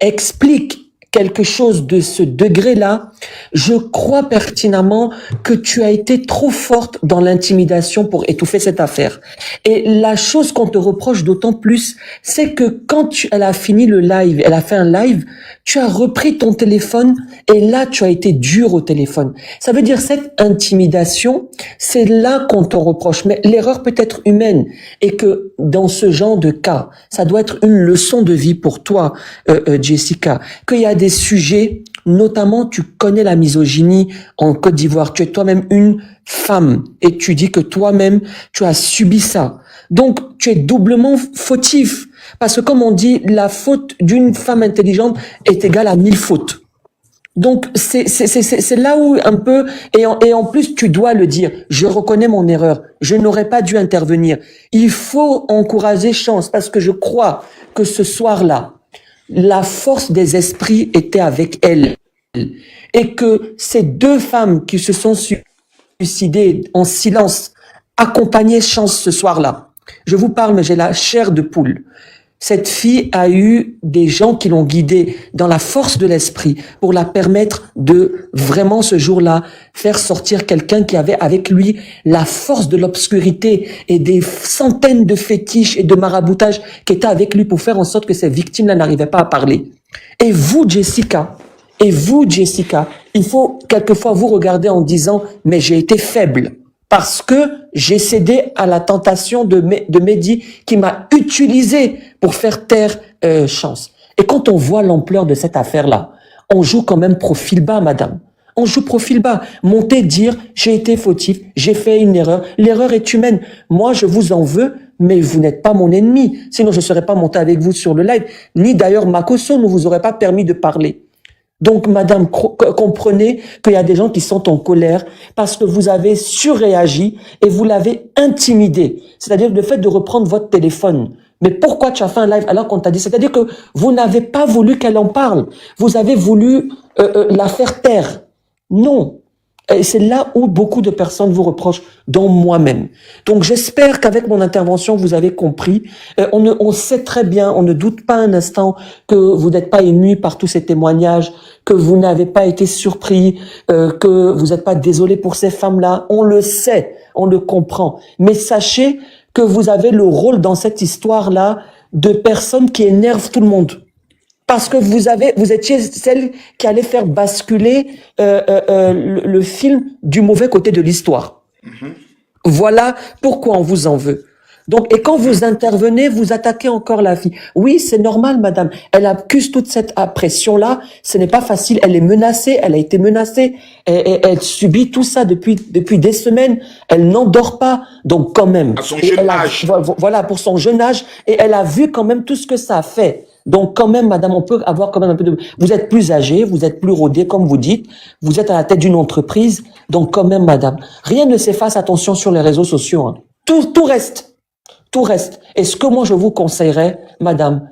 expliquent quelque chose de ce degré-là, je crois pertinemment que tu as été trop forte dans l'intimidation pour étouffer cette affaire. Et la chose qu'on te reproche d'autant plus, c'est que quand elle a fini le live, elle a fait un live, tu as repris ton téléphone et là, tu as été dur au téléphone. Ça veut dire cette intimidation, c'est là qu'on t'en reproche. Mais l'erreur peut être humaine et que dans ce genre de cas, ça doit être une leçon de vie pour toi, Jessica, qu'il y a des sujets, notamment tu connais la misogynie en Côte d'Ivoire, tu es toi-même une femme et tu dis que toi-même tu as subi ça. Donc tu es doublement fautif parce que comme on dit, la faute d'une femme intelligente est égale à 1000 fautes. Donc c'est là où un peu et en plus tu dois le dire. Je reconnais mon erreur. Je n'aurais pas dû intervenir. Il faut encourager Chance parce que je crois que ce soir-là, la force des esprits était avec elle et que ces deux femmes qui se sont suicidées en silence accompagnaient Chance ce soir-là. Je vous parle, mais j'ai la chair de poule. Cette fille a eu des gens qui l'ont guidée dans la force de l'esprit pour la permettre de vraiment ce jour-là faire sortir quelqu'un qui avait avec lui la force de l'obscurité et des centaines de fétiches et de maraboutages qui étaient avec lui pour faire en sorte que ces victimes-là n'arrivaient pas à parler. Et vous, Jessica, il faut quelquefois vous regarder en disant « mais j'ai été faible ». Parce que j'ai cédé à la tentation de Mehdi qui m'a utilisé pour faire taire Chance. Et quand on voit l'ampleur de cette affaire-là, on joue quand même profil bas, madame. On joue profil bas. Monter, dire, j'ai été fautif, j'ai fait une erreur. L'erreur est humaine. Moi, je vous en veux, mais vous n'êtes pas mon ennemi. Sinon, je ne serais pas monté avec vous sur le live. Ni d'ailleurs, Makosso ne vous aurait pas permis de parler. Donc, madame, comprenez qu'il y a des gens qui sont en colère parce que vous avez surréagi et vous l'avez intimidé. C'est-à-dire le fait de reprendre votre téléphone. Mais pourquoi tu as fait un live alors qu'on t'a dit? C'est-à-dire que vous n'avez pas voulu qu'elle en parle. Vous avez voulu la faire taire. Non. Et c'est là où beaucoup de personnes vous reprochent, dont moi-même. Donc j'espère qu'avec mon intervention, vous avez compris. On sait très bien, on ne doute pas un instant que vous n'êtes pas ému par tous ces témoignages, que vous n'avez pas été surpris, que vous n'êtes pas désolé pour ces femmes-là. On le sait, on le comprend. Mais sachez que vous avez le rôle dans cette histoire-là de personnes qui énervent tout le monde. Parce que vous étiez celle qui allait faire basculer le film du mauvais côté de l'histoire. Voilà pourquoi on vous en veut. Donc, et quand vous intervenez, vous attaquez encore la fille. Oui, c'est normal, madame. Elle accuse toute cette pression-là. Ce n'est pas facile. Elle est menacée. Elle a été menacée. Elle subit tout ça depuis des semaines. Elle n'endort pas. Donc, quand même. À son jeune âge. Voilà, pour son jeune âge. Et elle a vu quand même tout ce que ça a fait. Donc, quand même, madame, on peut avoir quand même un peu de... Vous êtes plus âgée, vous êtes plus rodée, comme vous dites. Vous êtes à la tête d'une entreprise. Donc, quand même, madame, rien ne s'efface. Attention sur les réseaux sociaux. Hein. Tout reste. Tout reste. Et ce que moi, je vous conseillerais, madame,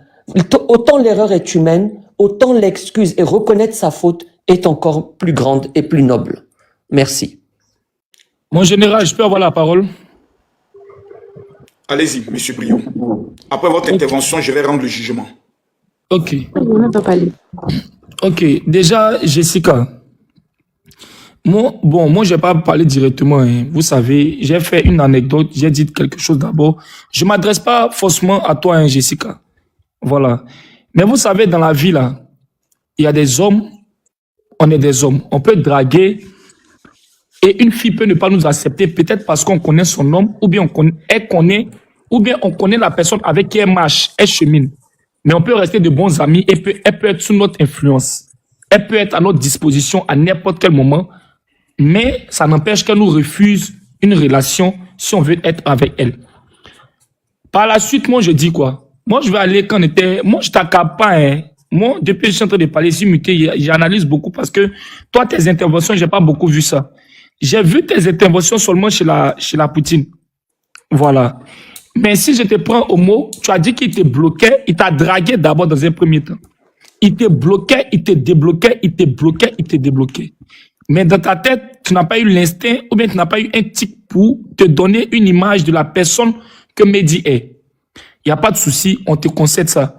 autant l'erreur est humaine, autant l'excuse et reconnaître sa faute est encore plus grande et plus noble. Merci. Mon général, je peux avoir la parole? Allez-y, monsieur Brio. Après votre intervention, je vais rendre le jugement. Ok. Ok. Déjà, Jessica. Moi, je vais pas parler directement. Hein. Vous savez, j'ai fait une anecdote. J'ai dit quelque chose d'abord. Je m'adresse pas forcément à toi, hein, Jessica. Voilà. Mais vous savez, dans la vie, là, il y a des hommes. On est des hommes. On peut draguer. Et une fille peut ne pas nous accepter, peut-être parce qu'on connaît son homme, ou bien ou bien on connaît la personne avec qui elle marche, elle chemine. Mais on peut rester de bons amis et elle peut être sous notre influence. Elle peut être à notre disposition à n'importe quel moment, mais ça n'empêche qu'elle nous refuse une relation si on veut être avec elle. Par la suite, moi, je dis quoi? Moi, je vais aller quand on était... Moi, je t'accable pas, hein. Moi, depuis que je suis en train de parler ici, j'analyse beaucoup parce que toi, tes interventions, j'ai pas beaucoup vu ça. J'ai vu tes interventions seulement chez la Poutine. Voilà. Mais si je te prends au mot, tu as dit qu'il te bloquait, il t'a dragué d'abord dans un premier temps. Il te bloquait, il te débloquait, il te bloquait, il te débloquait. Mais dans ta tête, tu n'as pas eu l'instinct ou bien tu n'as pas eu un tic pour te donner une image de la personne que Mehdi est. Il n'y a pas de souci, on te concède ça.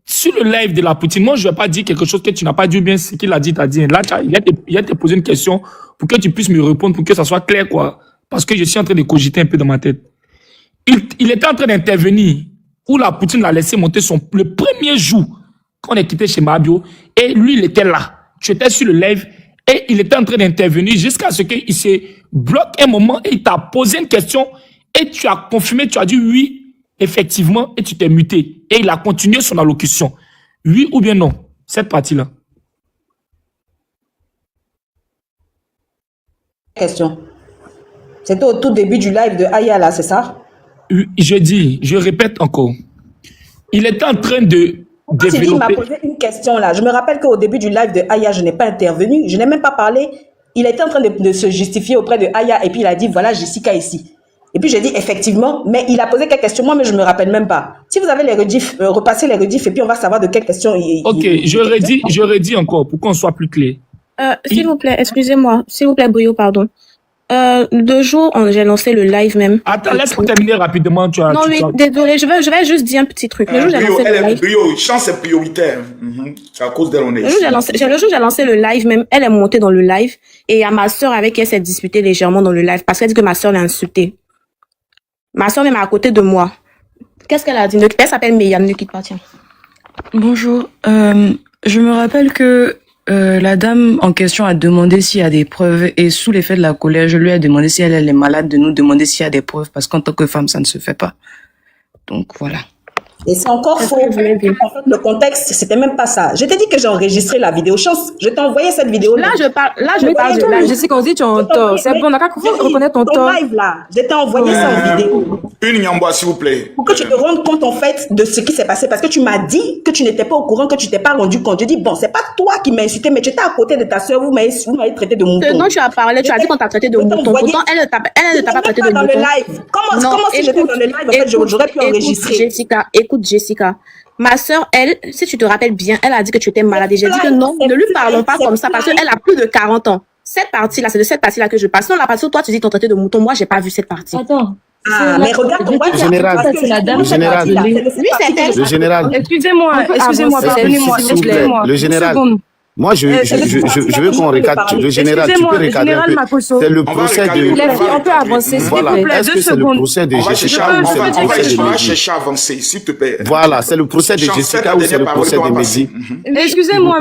Sur le live de la Poutine, moi, je ne vais pas dire quelque chose que tu n'as pas dit bien, ce qu'il a dit, t'as dit. Là, il a te posé une question pour que tu puisses me répondre, pour que ça soit clair, quoi. Parce que je suis en train de cogiter un peu dans ma tête. Il était en train d'intervenir où la Poutine l'a laissé monter le premier jour quand on est quitté chez Mabio. Et lui, il était là. Tu étais sur le live et il était en train d'intervenir jusqu'à ce qu'il se bloque un moment et il t'a posé une question et tu as confirmé, tu as dit oui. Effectivement, et tu t'es muté. Et il a continué son allocution. Oui ou bien non? Cette partie-là. Question. C'était au tout début du live de Aya, là, c'est ça? Je répète encore. Il était en train de développer... Il m'a posé une question, là. Je me rappelle qu'au début du live de Aya, je n'ai pas intervenu. Je n'ai même pas parlé. Il était en train de se justifier auprès de Aya. Et puis, il a dit, voilà, Jessica ici. Et puis j'ai dit effectivement, mais il a posé quelques questions, moi, mais je me rappelle même pas. Si vous avez les rediffs, repassez les rediffs et puis on va savoir de quelles questions je redis encore pour qu'on soit plus clair. S'il vous plaît, excusez-moi, s'il vous plaît, Brio, pardon. 2 jours, j'ai lancé le live même. Attends, laisse-moi terminer rapidement. Désolé, je vais juste dire un petit truc. Le jour j'ai lancé le live. Brio, chance est prioritaire. C'est à cause d'elle on est ici. Le jour j'ai lancé le live même, elle est montée dans le live et il y a ma soeur avec qui elle s'est disputée légèrement dans le live parce qu'elle dit que ma soeur l'a insultée. Ma soeur même à côté de moi. Qu'est-ce qu'elle a dit? Elle s'appelle Meyane, ne quitte pas, tiens. Bonjour. Je me rappelle que la dame en question a demandé s'il y a des preuves et sous l'effet de la colère, je lui ai demandé si elle est malade de nous demander s'il y a des preuves parce qu'en tant que femme, ça ne se fait pas. Donc voilà. Et c'est encore faux. En fait, le contexte, c'était même pas ça. Je t'ai dit que j'ai enregistré la vidéo. Chance, je t'ai envoyé cette vidéo. Là, je parle de live. Je sais qu'on dit tu as un tort. C'est bon, on n'a qu'à reconnaître ton tort. Live là, je t'ai envoyé ça en vidéo. Une Nyambois, s'il vous plaît. Pour que tu te rendes compte en fait de ce qui s'est passé. Parce que tu m'as dit que tu n'étais pas au courant, que tu t'es pas rendu compte. Je dis bon, c'est pas toi qui m'as insulté, mais tu étais à côté de ta soeur. Vous m'avez traité de mouton. Non, tu as parlé, tu as dit qu'on t'a traité de mouton. Pourtant, elle ne t'a pas traité de mouton. Dans le live. Comment si j'étais dans le live, en fait, j'aurais pu enregistrer. Écoute, Jessica. Ma sœur, elle, si tu te rappelles bien, elle a dit que tu étais malade. Et j'ai dit que non, ne lui parlons pas comme ça parce qu'elle a plus de 40 ans. Cette partie-là, c'est de cette partie-là que je passe. Non, la partie où toi, tu dis qu'on traitait de mouton. Moi, j'ai pas vu cette partie. Attends. Mais regarde, le général. Le général. Excusez-moi, pardonnez-moi. Le général. Moi, je veux qu'on recadre. Le général, tu peux recadrer un peu. C'est le procès de... On peut avancer, s'il vous Voilà. plaît. Est-ce que c'est le procès de Jessica ou c'est le procès de On va Mehdi? chercher à avancer, s'il te plaît. Voilà, c'est le procès de Jessica ou c'est le procès de Mehdi? Excusez-moi,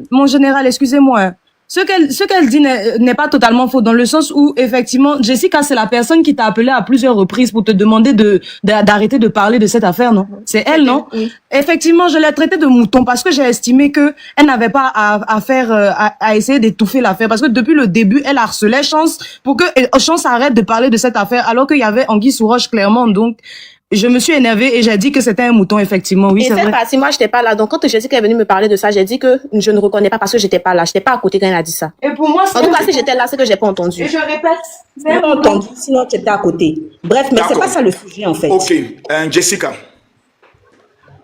mon général, excusez-moi. Ce qu'elle dit n'est pas totalement faux dans le sens où, effectivement, Jessica, c'est la personne qui t'a appelé à plusieurs reprises pour te demander d'arrêter de parler de cette affaire, non? C'est elle, non? Oui. Effectivement, je l'ai traitée de mouton parce que j'ai estimé que elle n'avait pas à essayer d'étouffer l'affaire parce que depuis le début, elle harcelait Chance pour que Chance arrête de parler de cette affaire alors qu'il y avait anguille sous roche clairement, donc, je me suis énervée et j'ai dit que c'était un mouton, effectivement. Oui, c'est vrai. Et cette partie, moi, j'étais pas là. Donc, quand Jessica est venue me parler de ça, j'ai dit que je ne reconnais pas parce que j'étais pas là. J'étais pas à côté quand elle a dit ça. Et pour moi, en tout cas, si j'étais là, c'est que j'ai pas entendu. Et je répète, c'est pas entendu, sinon tu étais à côté. Bref, mais c'est pas ça le sujet, en fait. Ok, Jessica.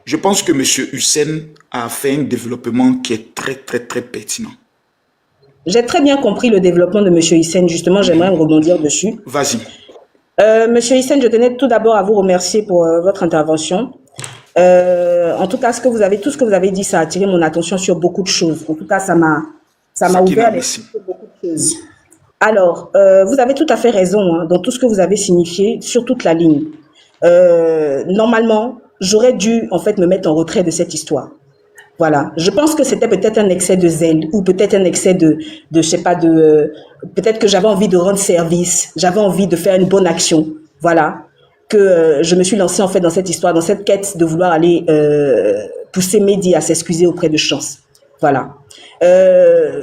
Je pense que M. Hussein a fait un développement qui est très, très, très pertinent. J'ai très bien compris le développement de M. Hussein. Justement, j'aimerais rebondir dessus. Vas-y. Monsieur Hussein, je tenais tout d'abord à vous remercier pour votre intervention. En tout cas, tout ce que vous avez dit, ça a attiré mon attention sur beaucoup de choses. En tout cas, ça m'a ouvert l'esprit sur beaucoup de choses. Alors, vous avez tout à fait raison hein, dans tout ce que vous avez signifié sur toute la ligne. Normalement, j'aurais dû en fait me mettre en retrait de cette histoire. Voilà, je pense que c'était peut-être un excès de zèle ou peut-être un excès de je sais pas peut-être que j'avais envie de rendre service, j'avais envie de faire une bonne action. Voilà, que je me suis lancée en fait dans cette histoire, dans cette quête de vouloir aller pousser Mehdi à s'excuser auprès de Chance. Voilà.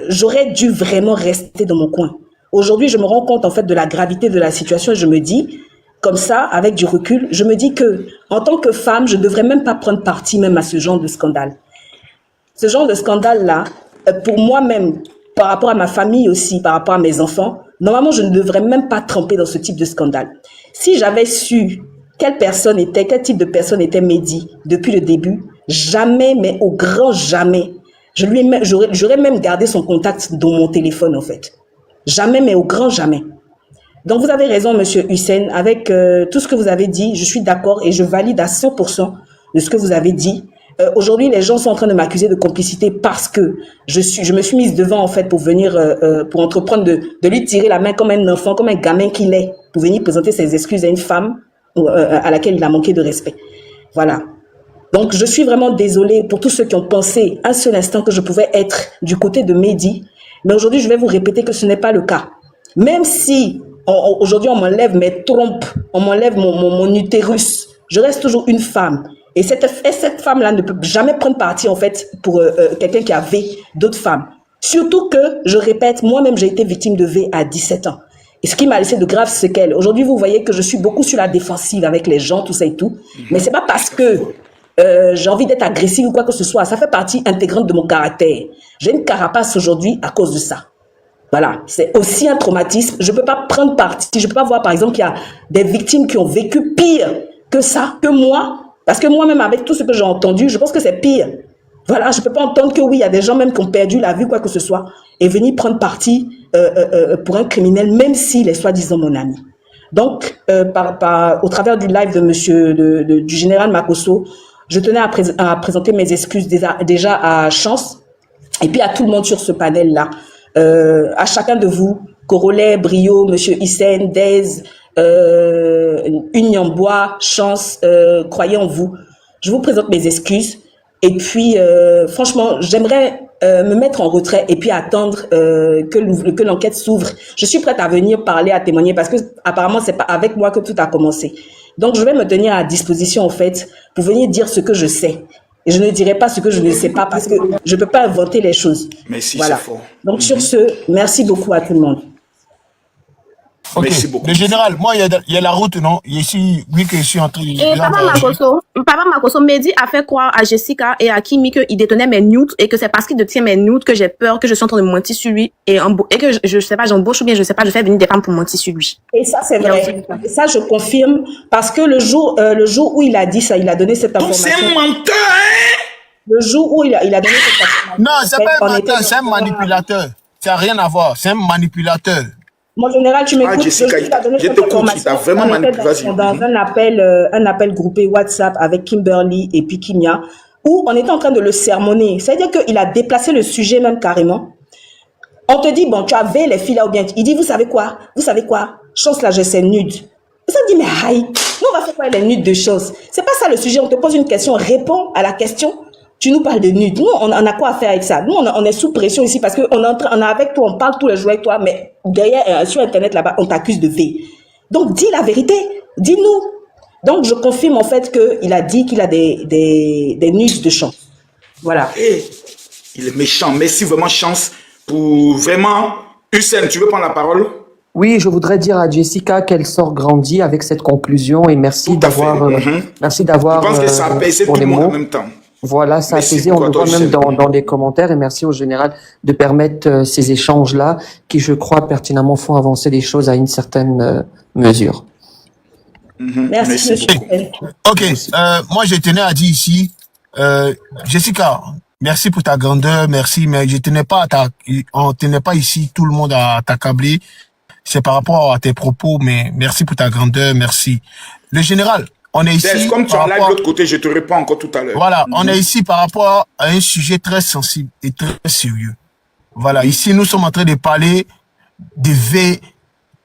J'aurais dû vraiment rester dans mon coin. Aujourd'hui, je me rends compte en fait de la gravité de la situation et je me dis, comme ça, avec du recul, je me dis que en tant que femme, je ne devrais même pas prendre parti même à ce genre de scandale. Ce genre de scandale-là, pour moi-même, par rapport à ma famille aussi, par rapport à mes enfants, normalement, je ne devrais même pas tremper dans ce type de scandale. Si j'avais su quel type de personne était Mehdi depuis le début, jamais, mais au grand jamais, j'aurais même gardé son contact dans mon téléphone, en fait. Jamais, mais au grand jamais. Donc, vous avez raison, Monsieur Hussein, avec tout ce que vous avez dit, je suis d'accord et je valide à 100% de ce que vous avez dit. Aujourd'hui, les gens sont en train de m'accuser de complicité parce que je me suis mise devant, en fait, pour venir, pour entreprendre de lui tirer la main comme un enfant, comme un gamin qu'il est, pour venir présenter ses excuses à une femme à laquelle il a manqué de respect. Voilà. Donc, je suis vraiment désolée pour tous ceux qui ont pensé un seul instant que je pouvais être du côté de Mehdi. Mais aujourd'hui, je vais vous répéter que ce n'est pas le cas. Même si aujourd'hui on m'enlève mes trompes, on m'enlève mon utérus, je reste toujours une femme. Et cette femme-là ne peut jamais prendre parti en fait pour quelqu'un qui avait d'autres femmes. Surtout que, je répète, moi-même j'ai été victime de V à 17 ans. Et ce qui m'a laissé de graves séquelles. Aujourd'hui, vous voyez que je suis beaucoup sur la défensive avec les gens, tout ça et tout. Mais c'est pas parce que j'ai envie d'être agressive ou quoi que ce soit. Ça fait partie intégrante de mon caractère. J'ai une carapace aujourd'hui à cause de ça. Voilà, c'est aussi un traumatisme. Je ne peux pas prendre parti. Je ne peux pas voir, par exemple, qu'il y a des victimes qui ont vécu pire que ça, que moi. Parce que moi-même, avec tout ce que j'ai entendu, je pense que c'est pire. Voilà, je ne peux pas entendre que oui, il y a des gens même qui ont perdu la vue, quoi que ce soit, et venir prendre parti pour un criminel, même s'il est soi-disant mon ami. Donc, au travers du live de du général Makosso, je tenais à présenter mes excuses déjà à Chance et puis à tout le monde sur ce panel-là. À chacun de vous, Corolet, Brio, Monsieur Hissène, Dez, Unyambois, Chance, croyez en vous. Je vous présente mes excuses. Et puis, franchement, j'aimerais me mettre en retrait et puis attendre que l'enquête s'ouvre. Je suis prête à venir parler, à témoigner, parce que apparemment, c'est pas avec moi que tout a commencé. Donc, je vais me tenir à disposition, en fait, pour venir dire ce que je sais. Et je ne dirai pas ce que je ne sais pas, parce que je ne peux pas inventer les choses. Merci, voilà. c'est fort. Donc, sur ce, merci beaucoup à tout le monde. Ok, le général, moi, il y a la route, non? Ici, oui, que je suis en train de... Papa Makosso, Mehdi a fait croire à Jessica et à Kimi qu'il détenait mes nudes et que c'est parce qu'il détient mes nudes que j'ai peur, que je suis en train de mentir sur lui et que je sais pas, j'embauche ou bien je sais pas, je fais venir des femmes pour mentir sur lui. Et ça, c'est vrai. Et ça, je confirme, parce que le jour où il a dit ça, il a donné cette information. C'est un menteur, hein? Le jour où il a donné cette information. Non, c'est pas un menteur, c'est un manipulateur. Ça n'a rien à voir, c'est un manipulateur. Mon général, tu m'écoutes. Jessica, je t'écoute, il t'a vraiment manipulé. Dans un appel groupé WhatsApp avec Kimberly et puis Kimia, où on était en train de le sermonner. C'est-à-dire qu'il a déplacé le sujet même carrément. On te dit, bon, tu avais les filles là ou bien. Il dit, vous savez quoi? Chance là, j'ai ses nudes. Et ça dit, mais aïe, nous on va faire quoi les nudes de Chance? C'est pas ça le sujet. On te pose une question, réponds à la question. Tu nous parles de nudes. Nous, on a quoi à faire avec ça? Nous, on est sous pression ici parce qu'on est avec toi, on parle tous les jours avec toi, mais derrière, sur Internet, là-bas, on t'accuse de V. Donc, dis la vérité. Dis-nous. Donc, je confirme en fait qu'il a dit qu'il a des nudes de Chance. Voilà. Hey, il est méchant. Merci vraiment, Chance, pour vraiment... Hussein, tu veux prendre la parole? Oui, je voudrais dire à Jessica qu'elle sort grandie avec cette conclusion et merci d'avoir... Merci d'avoir... Je pense que ça a apaisé tout le monde en même temps. Voilà, ça a apaisé, on le voit même dans les commentaires et merci au général de permettre ces échanges-là qui, je crois, pertinemment font avancer les choses à une certaine mesure. Merci beaucoup. Ok, moi je tenais à dire ici, Jessica, merci pour ta grandeur, merci, mais je tenais pas on tenait pas ici tout le monde à t'accabler. C'est par rapport à tes propos, mais merci pour ta grandeur, merci. Le général, on est ici. Comme tu en live de l'autre côté, je te réponds encore tout à l'heure. Voilà, on est ici par rapport à un sujet très sensible et très sérieux. Voilà, ici nous sommes en train de parler de V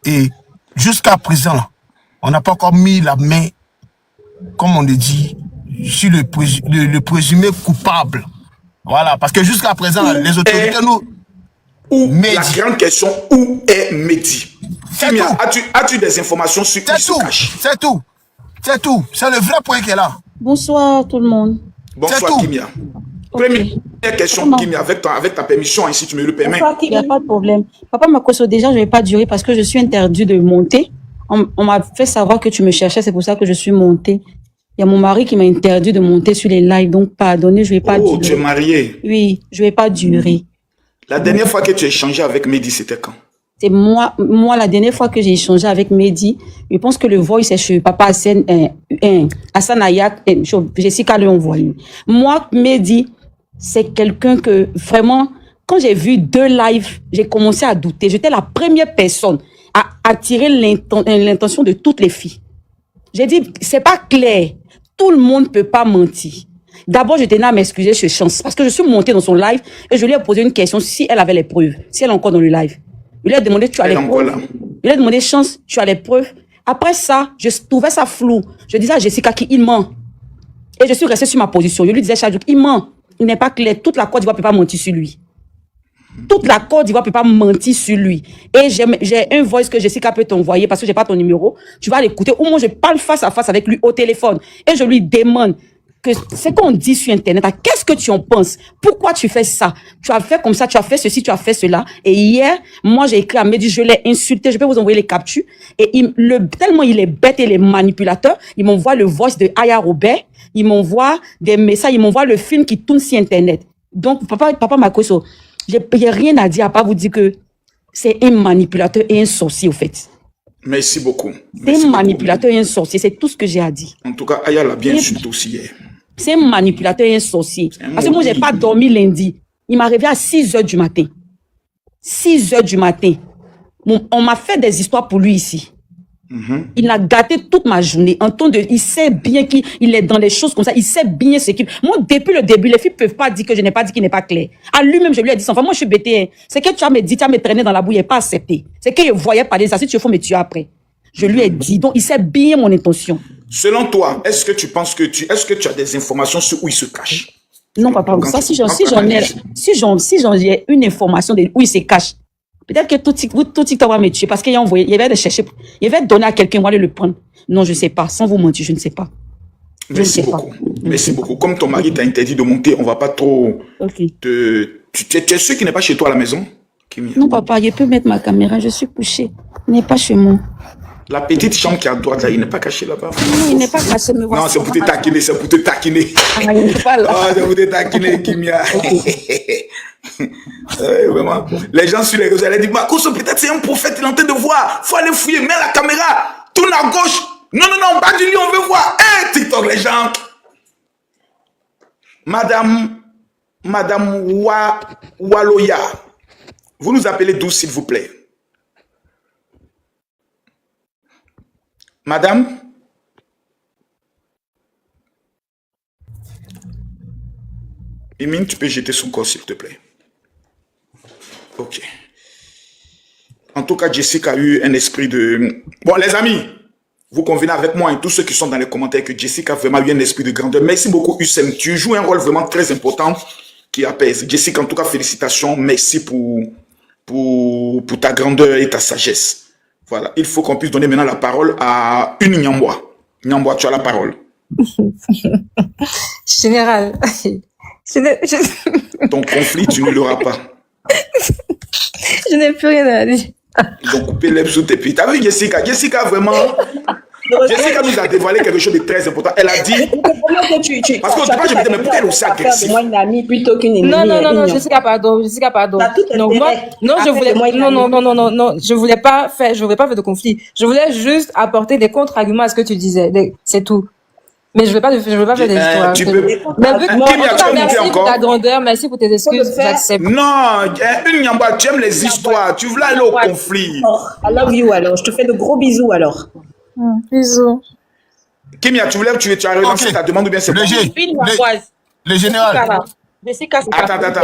et jusqu'à présent, on n'a pas encore mis la main, comme on le dit, sur le présumé coupable. Voilà, parce que jusqu'à présent, les autorités la grande question, où est Mehdi? As-tu des informations sur qui se cache? C'est tout. C'est tout. C'est le vrai point qui est là. Bonsoir tout le monde. Bonsoir Kimia. Première question, Kimi, avec ta permission, si tu me le permets. Il n'y a pas de problème. Papa Makoso, déjà, je ne vais pas durer parce que je suis interdit de monter. On m'a fait savoir que tu me cherchais, c'est pour ça que je suis montée. Il y a mon mari qui m'a interdit de monter sur les lives, donc pardonnez, je ne vais pas durer. Oh, tu es mariée? Oui, je ne vais pas durer. La dernière fois que tu as échangé avec Mehdi, c'était quand? C'est moi, la dernière fois que j'ai échangé avec Mehdi, je pense que le voice c'est chez Papa Hassan Ayak, Jessica lui envoyé. Moi, Mehdi, c'est quelqu'un que vraiment, quand j'ai vu 2 lives, j'ai commencé à douter. J'étais la première personne à attirer l'intention de toutes les filles. J'ai dit, c'est pas clair. Tout le monde peut pas mentir. D'abord, je tenais à m'excuser sur Chance, parce que je suis montée dans son live et je lui ai posé une question si elle avait les preuves, si elle est encore dans le live. Je lui ai demandé, tu as les preuves? Je lui ai demandé, Chance, tu as les preuves? Après ça, je trouvais ça flou. Je disais à Jessica qu'il ment. Et je suis restée sur ma position. Je lui disais chaque jour, il ment. Il n'est pas clair. Toute la Côte d'Ivoire ne peut pas mentir sur lui. Toute la Côte d'Ivoire ne peut pas mentir sur lui. Et j'ai un voice que Jessica peut t'envoyer parce que j'ai pas ton numéro. Tu vas l'écouter. Au moins, je parle face à face avec lui au téléphone. Et je lui demande que ce qu'on dit sur Internet, qu'est-ce que tu en penses? Pourquoi tu fais ça? Tu as fait comme ça, tu as fait ceci, tu as fait cela. Et hier, moi, j'ai écrit à Mehdi, je l'ai insulté. Je peux vous envoyer les captures. Et tellement il est bête et il est manipulateur, il m'envoie le voice de Aya Robert. Il m'envoie des messages, il m'envoie le film qui tourne sur Internet. Donc, papa Makoso, j'ai rien à dire à part vous dire que c'est un manipulateur et un sorcier, au fait. Merci beaucoup. C'est un manipulateur et un sorcier, c'est tout ce que j'ai à dire. En tout cas, Aya l'a bien insulté aussi hier. C'est un manipulateur et un sorcier. Parce que moi, j'ai pas dormi lundi. Il m'a réveillé à 6h du matin. 6h du matin. On m'a fait des histoires pour lui ici. Il a gâté toute ma journée. Il sait bien qu'il est dans les choses comme ça. Il sait bien ce qu'il... Moi, depuis le début, les filles peuvent pas dire que je n'ai pas dit qu'il n'est pas clair. À lui-même, je lui ai dit, enfin, moi, je suis bêté. Hein. C'est que tu as me dit, tu as me traîné dans la boue, il n'est pas accepté. C'est que je voyais parler de ça. Si tu veux, me tuer après. Je lui ai dit. Donc, il sait bien mon intention. Selon toi, est-ce que tu penses que tu as des informations sur où il se cache? Non, papa, ça, si j'en ai une information de où il se cache, peut-être que tout TikTok va me tuer parce qu'il a envoyé, il va le chercher, il va donner à quelqu'un, on va aller le prendre. Non, je ne sais pas. Sans vous mentir, je ne sais pas. Merci beaucoup. Merci beaucoup. Comme ton mari t'a interdit de monter, on ne va pas trop Tu es sûr qu'il n'est pas chez toi à la maison? Non, papa, je peux mettre ma caméra, je suis couchée. Il n'est pas chez moi. La petite chambre qui est à droite, là, il n'est pas caché là-bas. Non, il n'est pas caché, mais voilà. Non, c'est pour te taquiner, c'est pour te taquiner. Ah, il n'est pas là. Oh, c'est pour te taquiner, Kimia. Vraiment. Les gens sur les réseaux, ils disent, Makoso, peut-être c'est un prophète, il est en train de voir. Faut aller fouiller, mets la caméra, tourne à gauche. Non, bas du lit, on veut voir. TikTok, les gens. Madame Waloya, vous nous appelez d'où, s'il vous plaît? Madame? Imine, tu peux jeter son corps, s'il te plaît. Ok. En tout cas, Jessica a eu un esprit de... Bon, les amis, vous convenez avec moi et tous ceux qui sont dans les commentaires que Jessica a vraiment eu un esprit de grandeur. Merci beaucoup, Hussein. Tu joues un rôle vraiment très important qui apaise. Jessica, en tout cas, félicitations. Merci pour ta grandeur et ta sagesse. Voilà, il faut qu'on puisse donner maintenant la parole à une Nyambois. Nyambois, tu as la parole. Général. Ton conflit, tu ne l'auras pas. Je n'ai plus rien à dire. Ils ont coupé l'herbe sous tes pieds. T'as vu Jessica? Jessica, vraiment... Jessica nous a dévoilé quelque chose de très important. Elle a dit... Parce que je me disais, mais pourquoi elle est aussi agressive? Moi, une amie plutôt qu'une ennemie. Non, Jessica, pardon. Non, je voulais pas faire de conflit. Je voulais juste apporter des contre-arguments à ce que tu disais. C'est tout. Mais je veux pas faire des histoires. Merci pour ta grandeur, merci pour tes excuses, j'accepte. Non, une Nyamba, tu aimes les histoires, tu voulais aller au conflit. I love you alors, je te fais de gros bisous alors. Bisous. Kimia, tu as relancé ta demande ou bien c'est bon? Le général. Jessica, c'est Attends.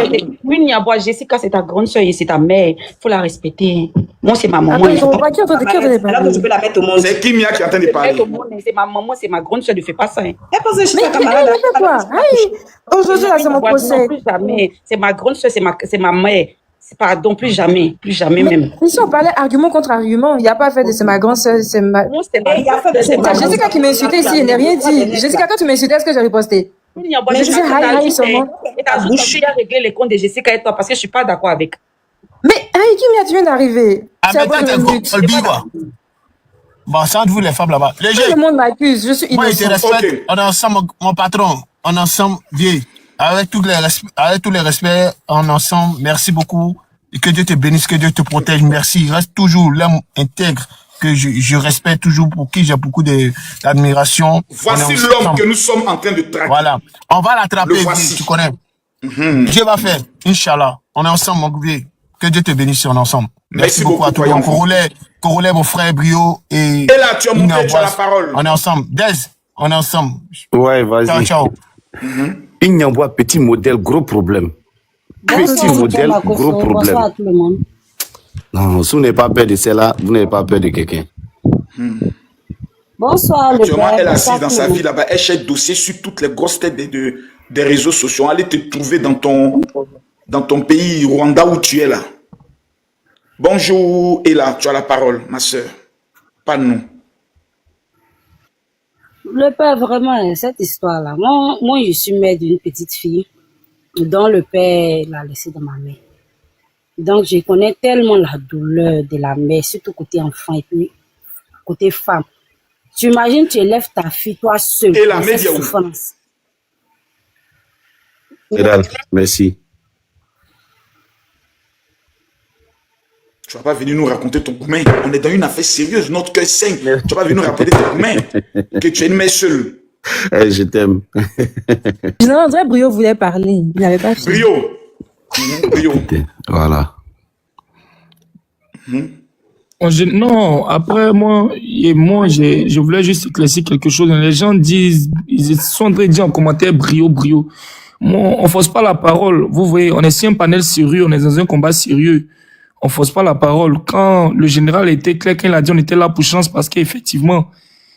Jessica, c'est ta grande soeur et c'est ta mère. Il faut la respecter. Moi, c'est ma maman. Attends, alors je peux la mettre au monde. C'est Kimia qui est en train de parler. C'est ma maman, c'est ma grande soeur, ne fais pas ça. Hein. Aujourd'hui, là, c'est mon procès. Plus jamais. C'est ma grande soeur, c'est ma mère. Pardon, plus jamais même. Ici, on parlait argument contre argument. Il n'y a pas fait de c'est ma grande soeur, c'est ma... Non, c'est Jessica qui m'a insulté ici, je n'ai rien dit. Jessica, quand tu m'as insulté, est-ce que j'ai riposté? Mais je suis high seulement. Et ta bouche a réglé les comptes de Jessica et toi parce que je suis pas d'accord avec. Mais Kim, tu viens d'arriver. C'est après 20 minutes. Bon, c'est entre vous les femmes là-bas. Les gens. Tout le monde m'accuse, je suis innocent. Moi, je te respecte. Okay. On est ensemble, mon patron. On est ensemble, vieux. Avec tous les respects, on est ensemble. Merci beaucoup. Et que Dieu te bénisse, que Dieu te protège. Merci. Il reste toujours l'homme intègre que je respecte toujours, pour qui j'ai beaucoup d'admiration. Voici l'homme que nous sommes en train de traquer. Voilà. On va l'attraper, tu connais. Dieu va faire. Inch'Allah. On est ensemble, mon vieux. Que Dieu te bénisse, on est ensemble. Merci beaucoup à tout le monde. Corollaire, mon frère Brio et là, tu as monté, tu as la parole. On est ensemble. Des, on est ensemble. Ouais, vas-y. Ciao, ciao. Il n'y envoie petit modèle, gros problème. Petit modèle, gros problème. Bonsoir à tout le monde. Non, si vous n'avez pas peur de celle-là, vous n'avez pas peur de quelqu'un. Bonsoir, le père. Elle est assise dans sa vie là-bas. Elle cherche dossier sur toutes les grosses têtes des réseaux sociaux. Allez te trouver dans ton pays, Rwanda, où tu es là. Bonjour, Ella, tu as la parole, ma soeur. Pas nous. Le père, vraiment, cette histoire-là, moi, je suis mère d'une petite fille dont le père l'a laissée dans ma main. Donc, je connais tellement la douleur de la mère, surtout côté enfant et puis côté femme. Tu imagines, tu élèves ta fille, toi seule. Et la média où? Merci. Tu vas pas venir nous raconter ton gourmet. On est dans une affaire sérieuse, notre cœur saigne. Tu vas pas venir nous raconter ton gourmet. Que tu es une mère seule. Je t'aime. André Brio voulait parler. Il n'avait pas fini. Brio. Voilà. Non, après, moi, je voulais juste éclaircir quelque chose. Les gens disent, ils sont en train de dire en commentaire Brio. Moi, on force pas la parole. Vous voyez, on est sur un panel sérieux, on est dans un combat sérieux. On force pas la parole. Quand le général était clair, quand il a dit on était là pour chance, parce qu'effectivement,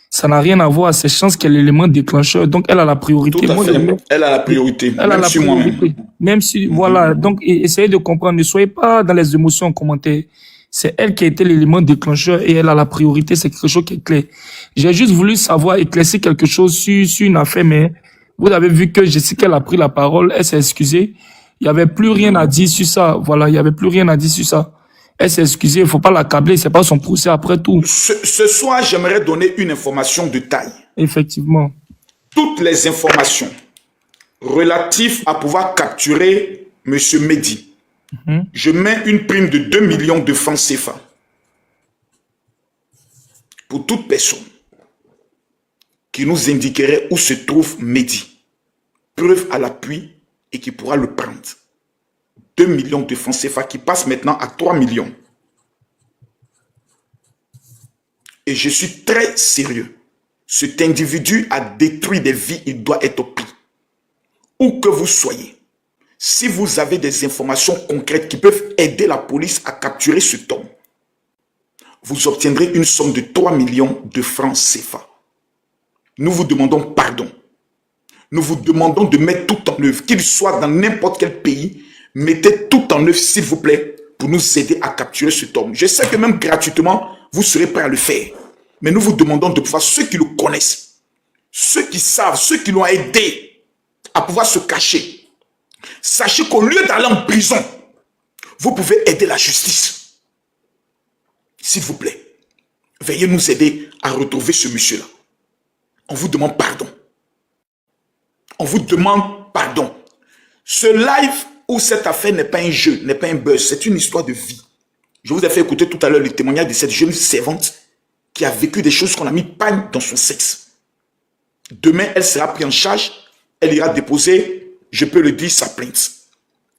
ça n'a rien à voir. C'est chance qui est l'élément déclencheur. Donc, elle a la priorité. Tout à fait. Elle a la priorité. Elle a la priorité. Même si, voilà. Donc, essayez de comprendre. Ne soyez pas dans les émotions en commentaire. C'est elle qui a été l'élément déclencheur et elle a la priorité. C'est quelque chose qui est clair. J'ai juste voulu savoir, éclaircir quelque chose sur une affaire, mais vous avez vu que Jessica, elle a pris la parole. Elle s'est excusée. Il n'y avait plus rien à dire sur ça. Voilà. Il n'y avait plus rien à dire sur ça. Elle s'est excusée, il ne faut pas l'accabler, c'est pas son procès après tout. Ce soir, j'aimerais donner une information de taille. Effectivement. Toutes les informations relatives à pouvoir capturer M. Mehdi. Je mets une prime de 2 millions de francs CFA pour toute personne qui nous indiquerait où se trouve Mehdi. Preuve à l'appui et qui pourra le prendre. 2 millions de francs CFA qui passent maintenant à 3 millions. Et je suis très sérieux. Cet individu a détruit des vies, il doit être pris. Où que vous soyez, si vous avez des informations concrètes qui peuvent aider la police à capturer cet homme, vous obtiendrez une somme de 3 millions de francs CFA. Nous vous demandons pardon. Nous vous demandons de mettre tout en œuvre, qu'il soit dans n'importe quel pays. Mettez tout en œuvre, s'il vous plaît, pour nous aider à capturer cet homme. Je sais que même gratuitement, vous serez prêts à le faire. Mais nous vous demandons de pouvoir, ceux qui le connaissent, ceux qui savent, ceux qui l'ont aidé à pouvoir se cacher. Sachez qu'au lieu d'aller en prison, vous pouvez aider la justice. S'il vous plaît, veuillez nous aider à retrouver ce monsieur-là. On vous demande pardon. On vous demande pardon. Ce live où cette affaire n'est pas un jeu, n'est pas un buzz, c'est une histoire de vie. Je vous ai fait écouter tout à l'heure le témoignage de cette jeune servante qui a vécu des choses qu'on a mis pagne dans son sexe. Demain, elle sera prise en charge, elle ira déposer, je peux le dire, sa plainte.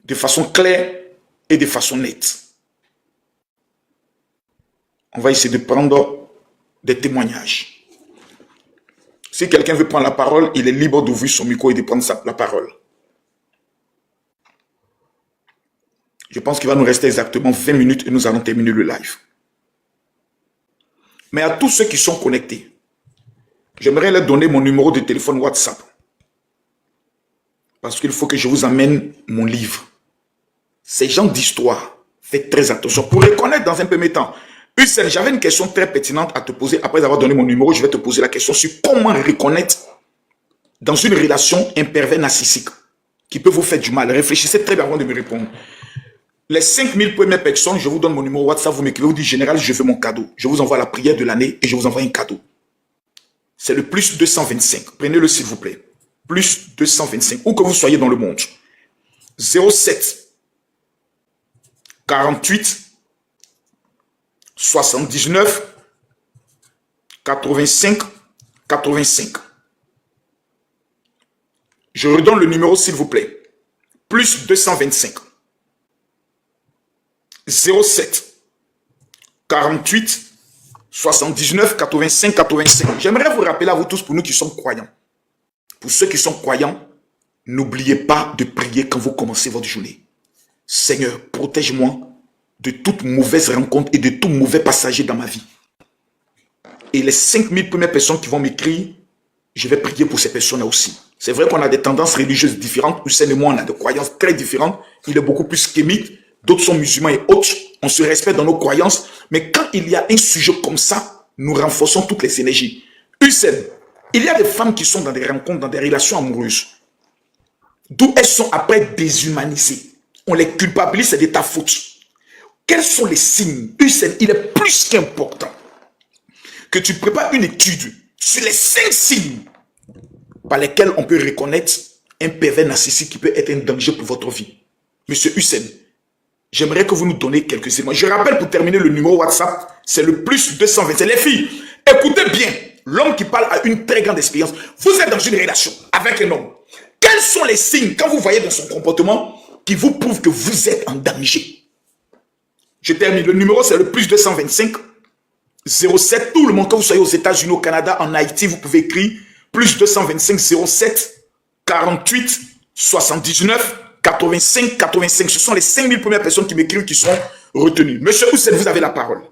De façon claire et de façon nette. On va essayer de prendre des témoignages. Si quelqu'un veut prendre la parole, il est libre d'ouvrir son micro et de prendre la parole. Je pense qu'il va nous rester exactement 20 minutes et nous allons terminer le live. Mais à tous ceux qui sont connectés, j'aimerais leur donner mon numéro de téléphone WhatsApp. Parce qu'il faut que je vous amène mon livre. Ces gens d'histoire, faites très attention. Pour reconnaître dans un premier temps, Hussein, j'avais une question très pertinente à te poser. Après avoir donné mon numéro, je vais te poser la question sur comment reconnaître dans une relation, un pervers narcissique qui peut vous faire du mal? Réfléchissez très bien avant de me répondre. Les 5000 premières personnes, je vous donne mon numéro WhatsApp, vous m'écrivez, vous dites, général, je veux mon cadeau. Je vous envoie la prière de l'année et je vous envoie un cadeau. C'est le plus 225. Prenez-le s'il vous plaît. Plus 225. Où que vous soyez dans le monde. 07 48 79 85 85. Je redonne le numéro s'il vous plaît. Plus 225. 07 48 79 85 85. J'aimerais vous rappeler à vous tous, pour nous qui sommes croyants. Pour ceux qui sont croyants, n'oubliez pas de prier quand vous commencez votre journée. Seigneur, protège-moi de toute mauvaise rencontre et de tout mauvais passager dans ma vie. Et les 5000 premières personnes qui vont m'écrire, je vais prier pour ces personnes-là aussi. C'est vrai qu'on a des tendances religieuses différentes. Hussein et moi, on a des croyances très différentes. Il est beaucoup plus kémite. D'autres sont musulmans et autres. On se respecte dans nos croyances. Mais quand il y a un sujet comme ça, nous renforçons toutes les énergies. Hussein, il y a des femmes qui sont dans des rencontres, dans des relations amoureuses, d'où elles sont après déshumanisées. On les culpabilise, c'est de ta faute. Quels sont les signes? Hussein, il est plus qu'important que tu prépares une étude sur les 5 signes par lesquels on peut reconnaître un pervers narcissique qui peut être un danger pour votre vie. Monsieur Hussein, j'aimerais que vous nous donniez quelques éléments. Je rappelle pour terminer le numéro WhatsApp, c'est le plus 227. Les filles, écoutez bien, l'homme qui parle a une très grande expérience. Vous êtes dans une relation avec un homme. Quels sont les signes, quand vous voyez dans son comportement, qui vous prouvent que vous êtes en danger? Je termine. Le numéro, c'est le plus 225 07. Tout le monde, quand vous soyez aux États-Unis, au Canada, en Haïti, vous pouvez écrire plus 225 07 48 79 85 85. Ce sont les 5000 premières personnes qui m'écrivent qui sont retenues. Monsieur Hussein, vous avez la parole.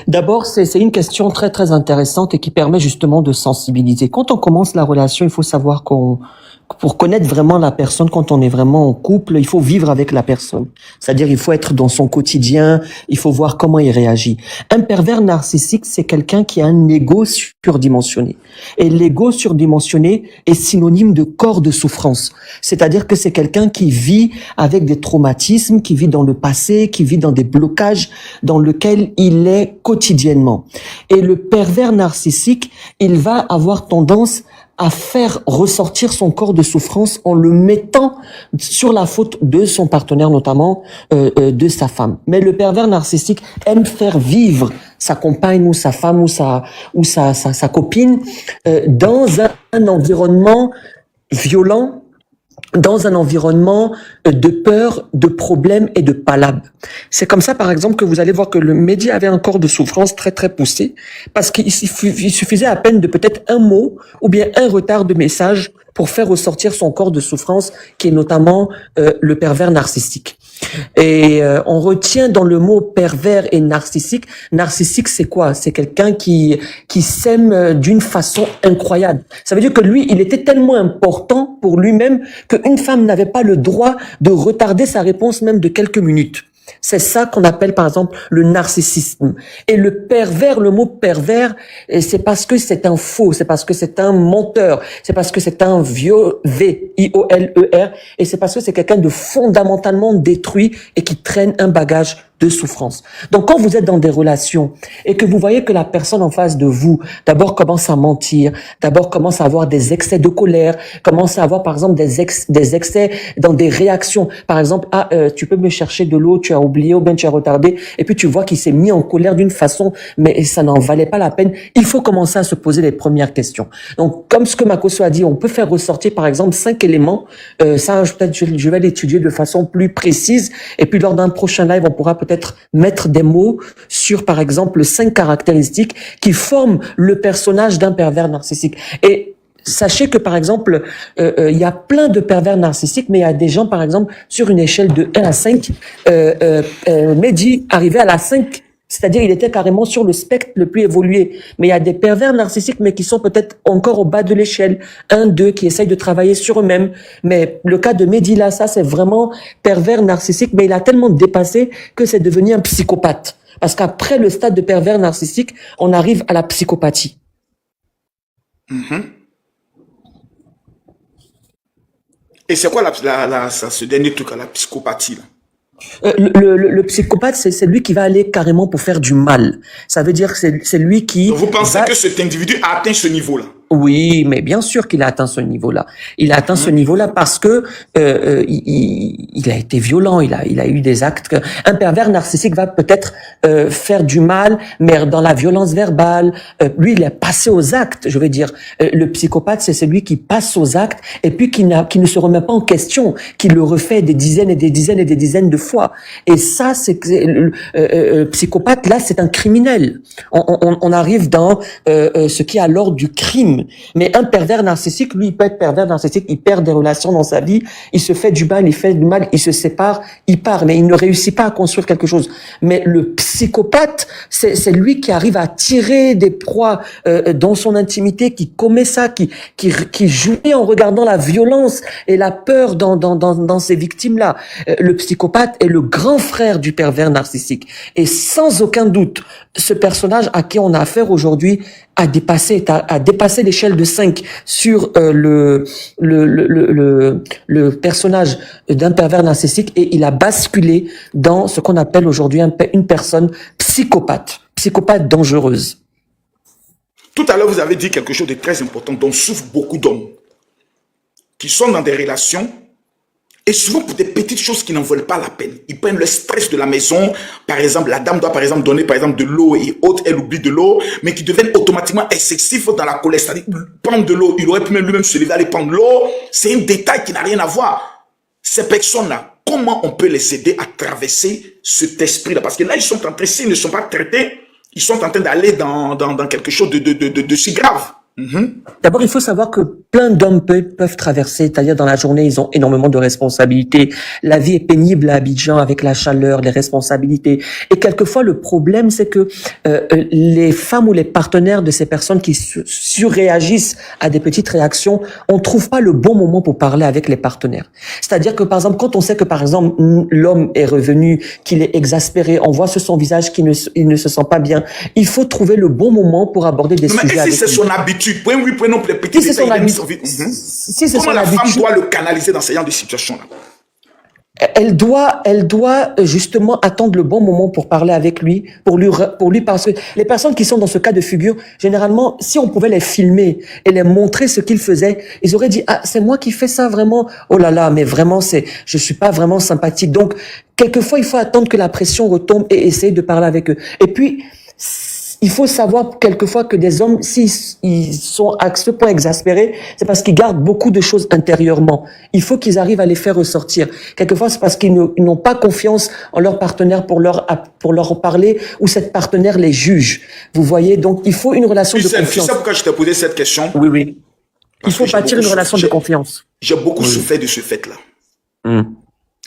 D'abord, c'est une question très très intéressante et qui permet justement de sensibiliser. Quand on commence la relation, il faut savoir pour connaître vraiment la personne, quand on est vraiment en couple, il faut vivre avec la personne. C'est-à-dire, il faut être dans son quotidien, il faut voir comment il réagit. Un pervers narcissique, c'est quelqu'un qui a un ego surdimensionné. Et l'ego surdimensionné est synonyme de corps de souffrance. C'est-à-dire que c'est quelqu'un qui vit avec des traumatismes, qui vit dans le passé, qui vit dans des blocages dans lesquels il est quotidiennement. Et le pervers narcissique, il va avoir tendance à faire ressortir son corps de souffrance en le mettant sur la faute de son partenaire, notamment de sa femme. Mais le pervers narcissique aime faire vivre sa compagne ou sa femme ou sa copine dans un environnement violent, dans un environnement de peur, de problèmes et de palabres. C'est comme ça, par exemple, que vous allez voir que le Mehdi avait un corps de souffrance très très poussé, parce qu'il suffisait à peine de peut-être un mot ou bien un retard de message pour faire ressortir son corps de souffrance, qui est notamment le pervers narcissique. Et on retient dans le mot pervers et narcissique. Narcissique, c'est quoi? C'est quelqu'un qui s'aime d'une façon incroyable. Ça veut dire que lui, il était tellement important pour lui-même qu'une femme n'avait pas le droit de retarder sa réponse même de quelques minutes. C'est ça qu'on appelle, par exemple, le narcissisme. Et le pervers, le mot pervers, c'est parce que c'est un faux, c'est parce que c'est un menteur, c'est parce que c'est un V-I-O-L-E-R, et c'est parce que c'est quelqu'un de fondamentalement détruit et qui traîne un bagage de souffrance. Donc, quand vous êtes dans des relations et que vous voyez que la personne en face de vous, d'abord commence à mentir, d'abord commence à avoir des excès de colère, commence à avoir, par exemple, des excès dans des réactions. Par exemple, tu peux me chercher de l'eau, tu as oublié ou bien tu as retardé, et puis tu vois qu'il s'est mis en colère d'une façon, mais ça n'en valait pas la peine. Il faut commencer à se poser les premières questions. Donc, comme ce que Makoso a dit, on peut faire ressortir, par exemple, 5 éléments. Ça, peut-être, je vais l'étudier de façon plus précise, et puis lors d'un prochain live, on pourra peut-être mettre des mots sur, par exemple, 5 caractéristiques qui forment le personnage d'un pervers narcissique. Et sachez que, par exemple, il y a plein de pervers narcissiques, mais il y a des gens, par exemple, sur une échelle de 1 à 5, Mehdi arrivait à la 5, c'est-à-dire il était carrément sur le spectre le plus évolué. Mais il y a des pervers narcissiques, mais qui sont peut-être encore au bas de l'échelle. 1, 2, qui essayent de travailler sur eux-mêmes. Mais le cas de Mehdi, là, ça, c'est vraiment pervers narcissique, mais il a tellement dépassé que c'est devenu un psychopathe. Parce qu'après le stade de pervers narcissique, on arrive à la psychopathie. Et c'est quoi ce dernier truc, la psychopathie là? Le psychopathe, c'est lui qui va aller carrément pour faire du mal. Ça veut dire que c'est lui qui... Donc vous pensez que cet individu a atteint ce niveau-là? Oui, mais bien sûr qu'il a atteint ce niveau-là. Il a atteint ce niveau-là parce que il a été violent, il a eu des actes. Un pervers narcissique va peut-être faire du mal, mais dans la violence verbale. Lui, il est passé aux actes. Je veux dire, le psychopathe, c'est celui qui passe aux actes et puis qui ne se remet pas en question, qui le refait des dizaines et des dizaines et des dizaines de fois. Et ça, le psychopathe, là, c'est un criminel. On arrive dans ce qui est à l'ordre du crime. Mais un pervers narcissique, lui, il peut être pervers narcissique, il perd des relations dans sa vie, il se fait du mal, il se sépare, il part, mais il ne réussit pas à construire quelque chose. Mais le psychopathe, c'est lui qui arrive à tirer des proies dans son intimité, qui commet ça, qui jouit en regardant la violence et la peur dans ces victimes-là. Le psychopathe est le grand frère du pervers narcissique. Et sans aucun doute, ce personnage à qui on a affaire aujourd'hui a dépassé l'échelle de 5 sur le personnage d'un pervers narcissique et il a basculé dans ce qu'on appelle aujourd'hui une personne psychopathe dangereuse. Tout à l'heure, vous avez dit quelque chose de très important dont souffrent beaucoup d'hommes qui sont dans des relations et souvent pour des petites choses qui n'en valent pas la peine. Ils prennent le stress de la maison. Par exemple, la dame doit par exemple donner de l'eau et autres, elle oublie de l'eau, mais qui deviennent automatiquement excessifs dans la colère. C'est-à-dire, prendre de l'eau, il aurait pu lui-même se lever, aller prendre l'eau. C'est un détail qui n'a rien à voir. Ces personnes-là, comment on peut les aider à traverser cet esprit-là? Parce que là, ils sont en train, s'ils ne sont pas traités, ils sont en train d'aller dans quelque chose de si grave. D'abord, il faut savoir que plein d'hommes peuvent traverser, c'est-à-dire dans la journée, ils ont énormément de responsabilités. La vie est pénible à Abidjan avec la chaleur, les responsabilités. Et quelquefois, le problème, c'est que les femmes ou les partenaires de ces personnes qui surréagissent à des petites réactions, on trouve pas le bon moment pour parler avec les partenaires. C'est-à-dire que, par exemple, quand on sait que, par exemple, l'homme est revenu, qu'il est exaspéré, on voit sur son visage qu'il ne se sent pas bien, il faut trouver le bon moment pour aborder des sujets avec lui. Mais si c'est son habitude, prenons les petits détails. Comment la femme doit le canaliser dans ce genre de situation-là? Elle doit justement attendre le bon moment pour parler avec lui, pour lui parce que les personnes qui sont dans ce cas de figure, généralement, si on pouvait les filmer et les montrer ce qu'ils faisaient, ils auraient dit, ah, c'est moi qui fais ça vraiment. Oh là là, mais vraiment, je suis pas vraiment sympathique. Donc, quelquefois, il faut attendre que la pression retombe et essayer de parler avec eux. Et puis, il faut savoir quelquefois que des hommes, s'ils sont à ce point exaspérés, c'est parce qu'ils gardent beaucoup de choses intérieurement. Il faut qu'ils arrivent à les faire ressortir. Quelquefois, c'est parce qu'ils n'ont pas confiance en leur partenaire pour leur parler ou cette partenaire les juge. Vous voyez, donc il faut une relation de confiance. Tu sais pourquoi je t'ai posé cette question? Oui. Il faut bâtir une relation de confiance. J'ai beaucoup souffert de ce fait-là.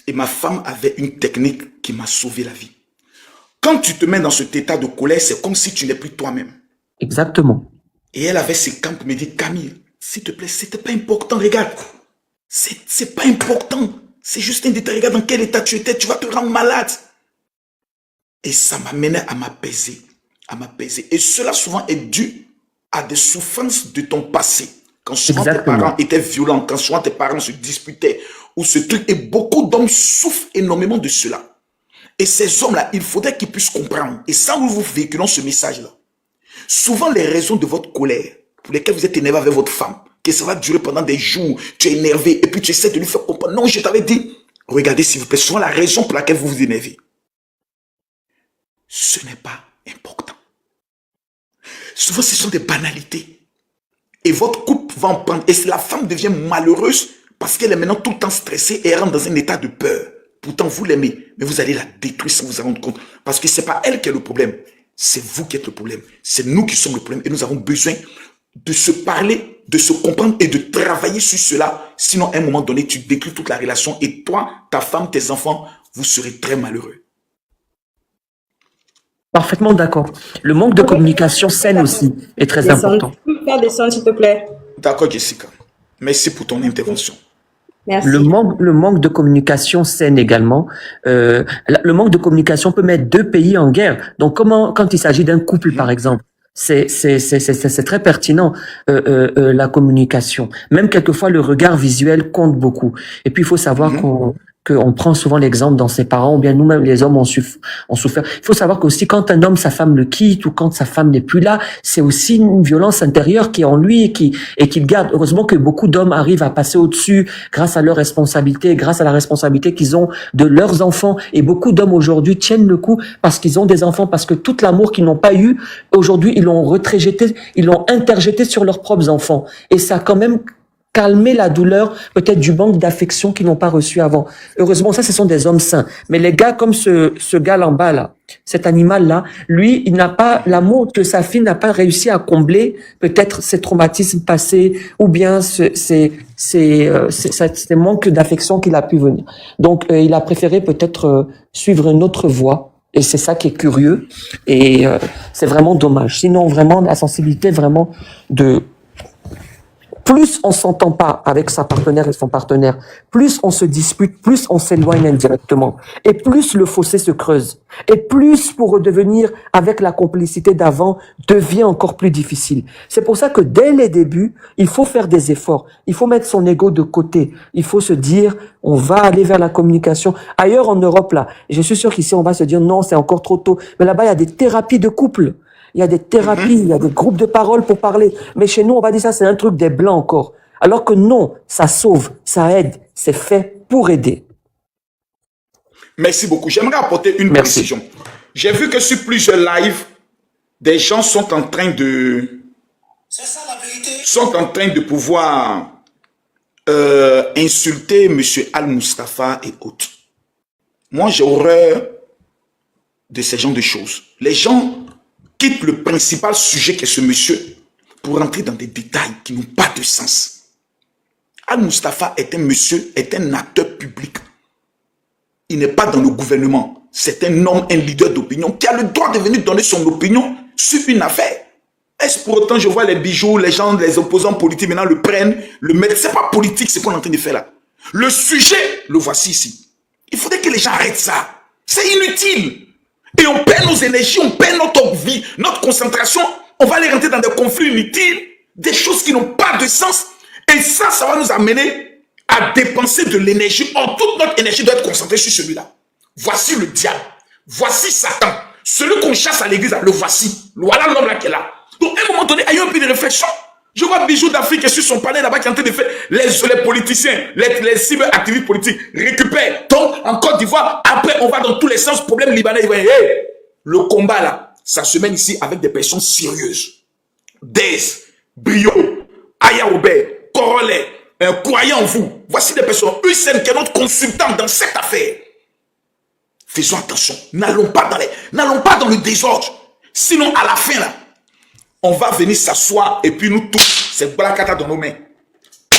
Et ma femme avait une technique qui m'a sauvé la vie. Quand tu te mets dans cet état de colère, c'est comme si tu n'es plus toi-même. Exactement. Et elle avait ses camps, me dit, Camille, s'il te plaît, c'était pas important, regarde. C'est pas important. C'est juste un détail, regarde dans quel état tu étais, tu vas te rendre malade. Et ça m'amenait à m'apaiser. Et cela souvent est dû à des souffrances de ton passé. Quand souvent tes parents étaient violents, quand souvent tes parents se disputaient, ou ce truc, et beaucoup d'hommes souffrent énormément de cela. Et ces hommes-là, il faudrait qu'ils puissent comprendre. Et ça, nous vous véhiculons ce message-là. Souvent, les raisons de votre colère, pour lesquelles vous êtes énervé avec votre femme, que ça va durer pendant des jours, tu es énervé, et puis tu essaies de lui faire comprendre. Non, je t'avais dit, regardez s'il vous plaît, souvent la raison pour laquelle vous vous énervez, ce n'est pas important. Souvent, ce sont des banalités. Et votre couple va en prendre. Et la femme devient malheureuse parce qu'elle est maintenant tout le temps stressée et elle rentre dans un état de peur. Pourtant, vous l'aimez, mais vous allez la détruire sans vous en rendre compte. Parce que ce n'est pas elle qui est le problème. C'est vous qui êtes le problème. C'est nous qui sommes le problème. Et nous avons besoin de se parler, de se comprendre et de travailler sur cela. Sinon, à un moment donné, tu détruis toute la relation. Et toi, ta femme, tes enfants, vous serez très malheureux. Parfaitement d'accord. Le manque de communication saine aussi est très important. Faire descendre, s'il te plaît. D'accord, Jessica. Merci pour ton intervention. Merci. Le manque de communication saine également. Le manque de communication peut mettre deux pays en guerre. Donc, quand il s'agit d'un couple, par exemple, C'est très pertinent, la communication. Même quelquefois, le regard visuel compte beaucoup. Et puis, il faut savoir qu'on prend souvent l'exemple dans ses parents, ou bien nous-mêmes, les hommes, on souffert. Il faut savoir qu'aussi, quand un homme, sa femme le quitte, ou quand sa femme n'est plus là, c'est aussi une violence intérieure qui est en lui et qu'il garde. Heureusement que beaucoup d'hommes arrivent à passer au-dessus grâce à leur responsabilité, grâce à la responsabilité qu'ils ont de leurs enfants. Et beaucoup d'hommes aujourd'hui tiennent le coup parce qu'ils ont des enfants, parce que tout l'amour qu'ils n'ont pas eu, aujourd'hui, ils l'ont rejeté, ils l'ont interjeté sur leurs propres enfants. Et ça a quand même calmer la douleur, peut-être du manque d'affection qu'ils n'ont pas reçu avant. Heureusement, ça, ce sont des hommes sains. Mais les gars comme ce gars là en bas, là, cet animal-là, lui, il n'a pas l'amour que sa fille n'a pas réussi à combler, peut-être ses traumatismes passés, ou bien ces manques d'affection qu'il a pu venir. Donc, il a préféré peut-être suivre une autre voie. Et c'est ça qui est curieux. Et c'est vraiment dommage. Sinon, vraiment, la sensibilité, vraiment, plus on s'entend pas avec sa partenaire et son partenaire, plus on se dispute, plus on s'éloigne indirectement, et plus le fossé se creuse, et plus pour redevenir avec la complicité d'avant devient encore plus difficile. C'est pour ça que dès les débuts, il faut faire des efforts, il faut mettre son ego de côté, il faut se dire, on va aller vers la communication. Ailleurs en Europe, là, je suis sûr qu'ici on va se dire non, c'est encore trop tôt, mais là-bas il y a des thérapies de couple. Il y a des thérapies, il y a des groupes de parole pour parler. Mais chez nous, on va dire ça, c'est un truc des blancs encore. Alors que non, ça sauve, ça aide, c'est fait pour aider. Merci beaucoup. J'aimerais apporter une précision. J'ai vu que sur plusieurs lives, des gens sont en train de... C'est ça la vérité. Sont en train de pouvoir insulter M. Al-Mustafa et autres. Moi, j'ai horreur de ces genres de choses. Les gens quitte le principal sujet qu'est ce monsieur pour rentrer dans des détails qui n'ont pas de sens. Al-Mustafa est un monsieur, est un acteur public. Il n'est pas dans le gouvernement. C'est un homme, un leader d'opinion qui a le droit de venir donner son opinion sur une affaire. Est-ce pour autant je vois les bijoux, les gens, les opposants politiques maintenant le prennent, le mettent. C'est pas politique ce qu'on est en train de faire là. Le sujet, le voici ici. Il faudrait que les gens arrêtent ça. C'est inutile. Et on perd nos énergies, on perd notre vie, notre concentration. On va aller rentrer dans des conflits inutiles, des choses qui n'ont pas de sens. Et ça va nous amener à dépenser de l'énergie. Or, toute notre énergie doit être concentrée sur celui-là. Voici le diable. Voici Satan. Celui qu'on chasse à l'église, le voici. Voilà l'homme là qui est là. Donc, à un moment donné, ayons un peu de réflexion. Je vois Bijou d'Afrique sur son panel là-bas qui est en train de faire les politiciens, les cyber-activistes politiques récupèrent. Donc, en Côte d'Ivoire, après, on va dans tous les sens, problème libanais. Hey, le combat là, ça se mène ici avec des personnes sérieuses. Dez, Brio, Ayaoubé, Corolet, croyant en vous. Voici des personnes. Hussein qui est notre consultant dans cette affaire. Faisons attention. N'allons pas dans le désordre. Sinon, à la fin là, on va venir s'asseoir et puis nous tous, c'est Blakata dans nos mains.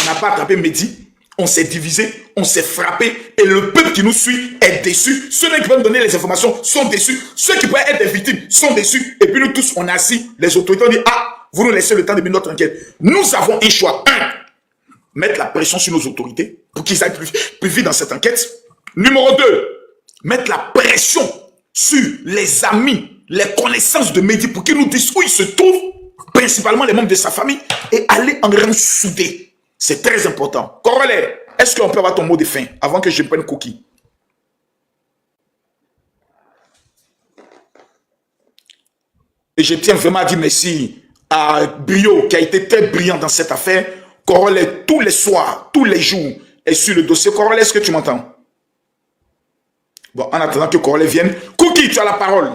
On n'a pas attrapé Mehdi, on s'est divisé, on s'est frappé et le peuple qui nous suit est déçu. Ceux qui peuvent donner les informations sont déçus. Ceux qui peuvent être des victimes sont déçus. Et puis nous tous, on est assis, les autorités ont dit, ah, vous nous laissez le temps de mener notre enquête. Nous avons un choix. Un, mettre la pression sur nos autorités pour qu'ils aillent plus vite dans cette enquête. Numéro 2, mettre la pression sur les amis, les connaissances de Mehdi pour qu'ils nous disent où il se trouve, principalement les membres de sa famille, et aller en rang soudé. C'est très important. Corollaire, est-ce qu'on peut avoir ton mot de fin avant que je prenne Cookie? Et je tiens vraiment à dire merci à Brio qui a été très brillant dans cette affaire. Corollaire, tous les soirs, tous les jours, est sur le dossier. Corollaire, est-ce que tu m'entends? Bon, en attendant que Corollaire vienne, Cookie, tu as la parole.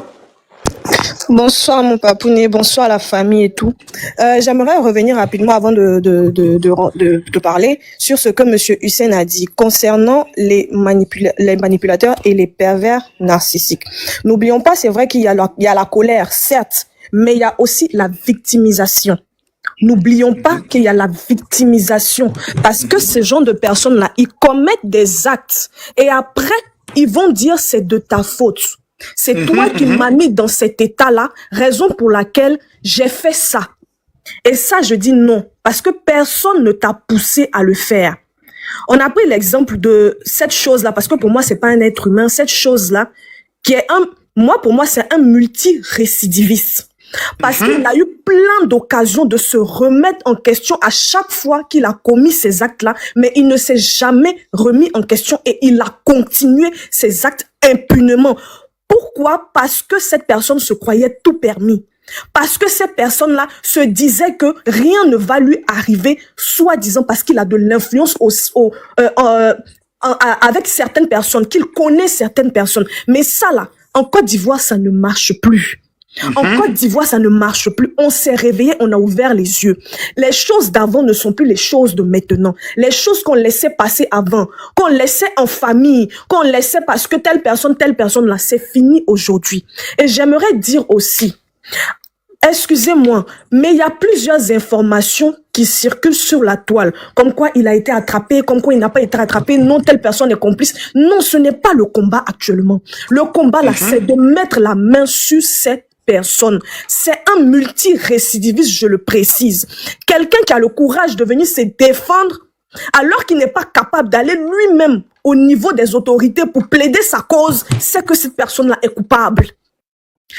Bonsoir mon papounet, bonsoir la famille et tout. J'aimerais revenir rapidement avant de parler sur ce que Monsieur Hussein a dit concernant les manipulateurs et les pervers narcissiques. N'oublions pas, c'est vrai qu'il y a la colère, certes, mais il y a aussi la victimisation. N'oublions pas qu'il y a la victimisation parce que ces gens de personnes-là, ils commettent des actes et après, ils vont dire c'est de ta faute. C'est toi qui m'as mis dans cet état-là, raison pour laquelle j'ai fait ça. Et ça, je dis non, parce que personne ne t'a poussé à le faire. On a pris l'exemple de cette chose-là, parce que pour moi, c'est pas un être humain, cette chose-là, qui est pour moi, c'est un multirécidiviste. Parce qu'il a eu plein d'occasions de se remettre en question à chaque fois qu'il a commis ces actes-là, mais il ne s'est jamais remis en question et il a continué ses actes impunément. Pourquoi? Parce que cette personne se croyait tout permis. Parce que cette personne-là se disait que rien ne va lui arriver, soi-disant parce qu'il a de l'influence avec certaines personnes, qu'il connaît certaines personnes. Mais ça là, en Côte d'Ivoire, ça ne marche plus. En Côte d'Ivoire, ça ne marche plus. On s'est réveillé, on a ouvert les yeux. Les choses d'avant ne sont plus les choses de maintenant. Les choses qu'on laissait passer avant, qu'on laissait en famille, qu'on laissait parce que telle personne là, c'est fini aujourd'hui. Et j'aimerais dire aussi, excusez-moi, mais il y a plusieurs informations qui circulent sur la toile, comme quoi il a été attrapé, comme quoi il n'a pas été attrapé, non, telle personne est complice. Non, ce n'est pas le combat actuellement. Le combat là, c'est de mettre la main sur cette personne. C'est un multirécidiviste, je le précise. Quelqu'un qui a le courage de venir se défendre alors qu'il n'est pas capable d'aller lui-même au niveau des autorités pour plaider sa cause, c'est que cette personne-là est coupable.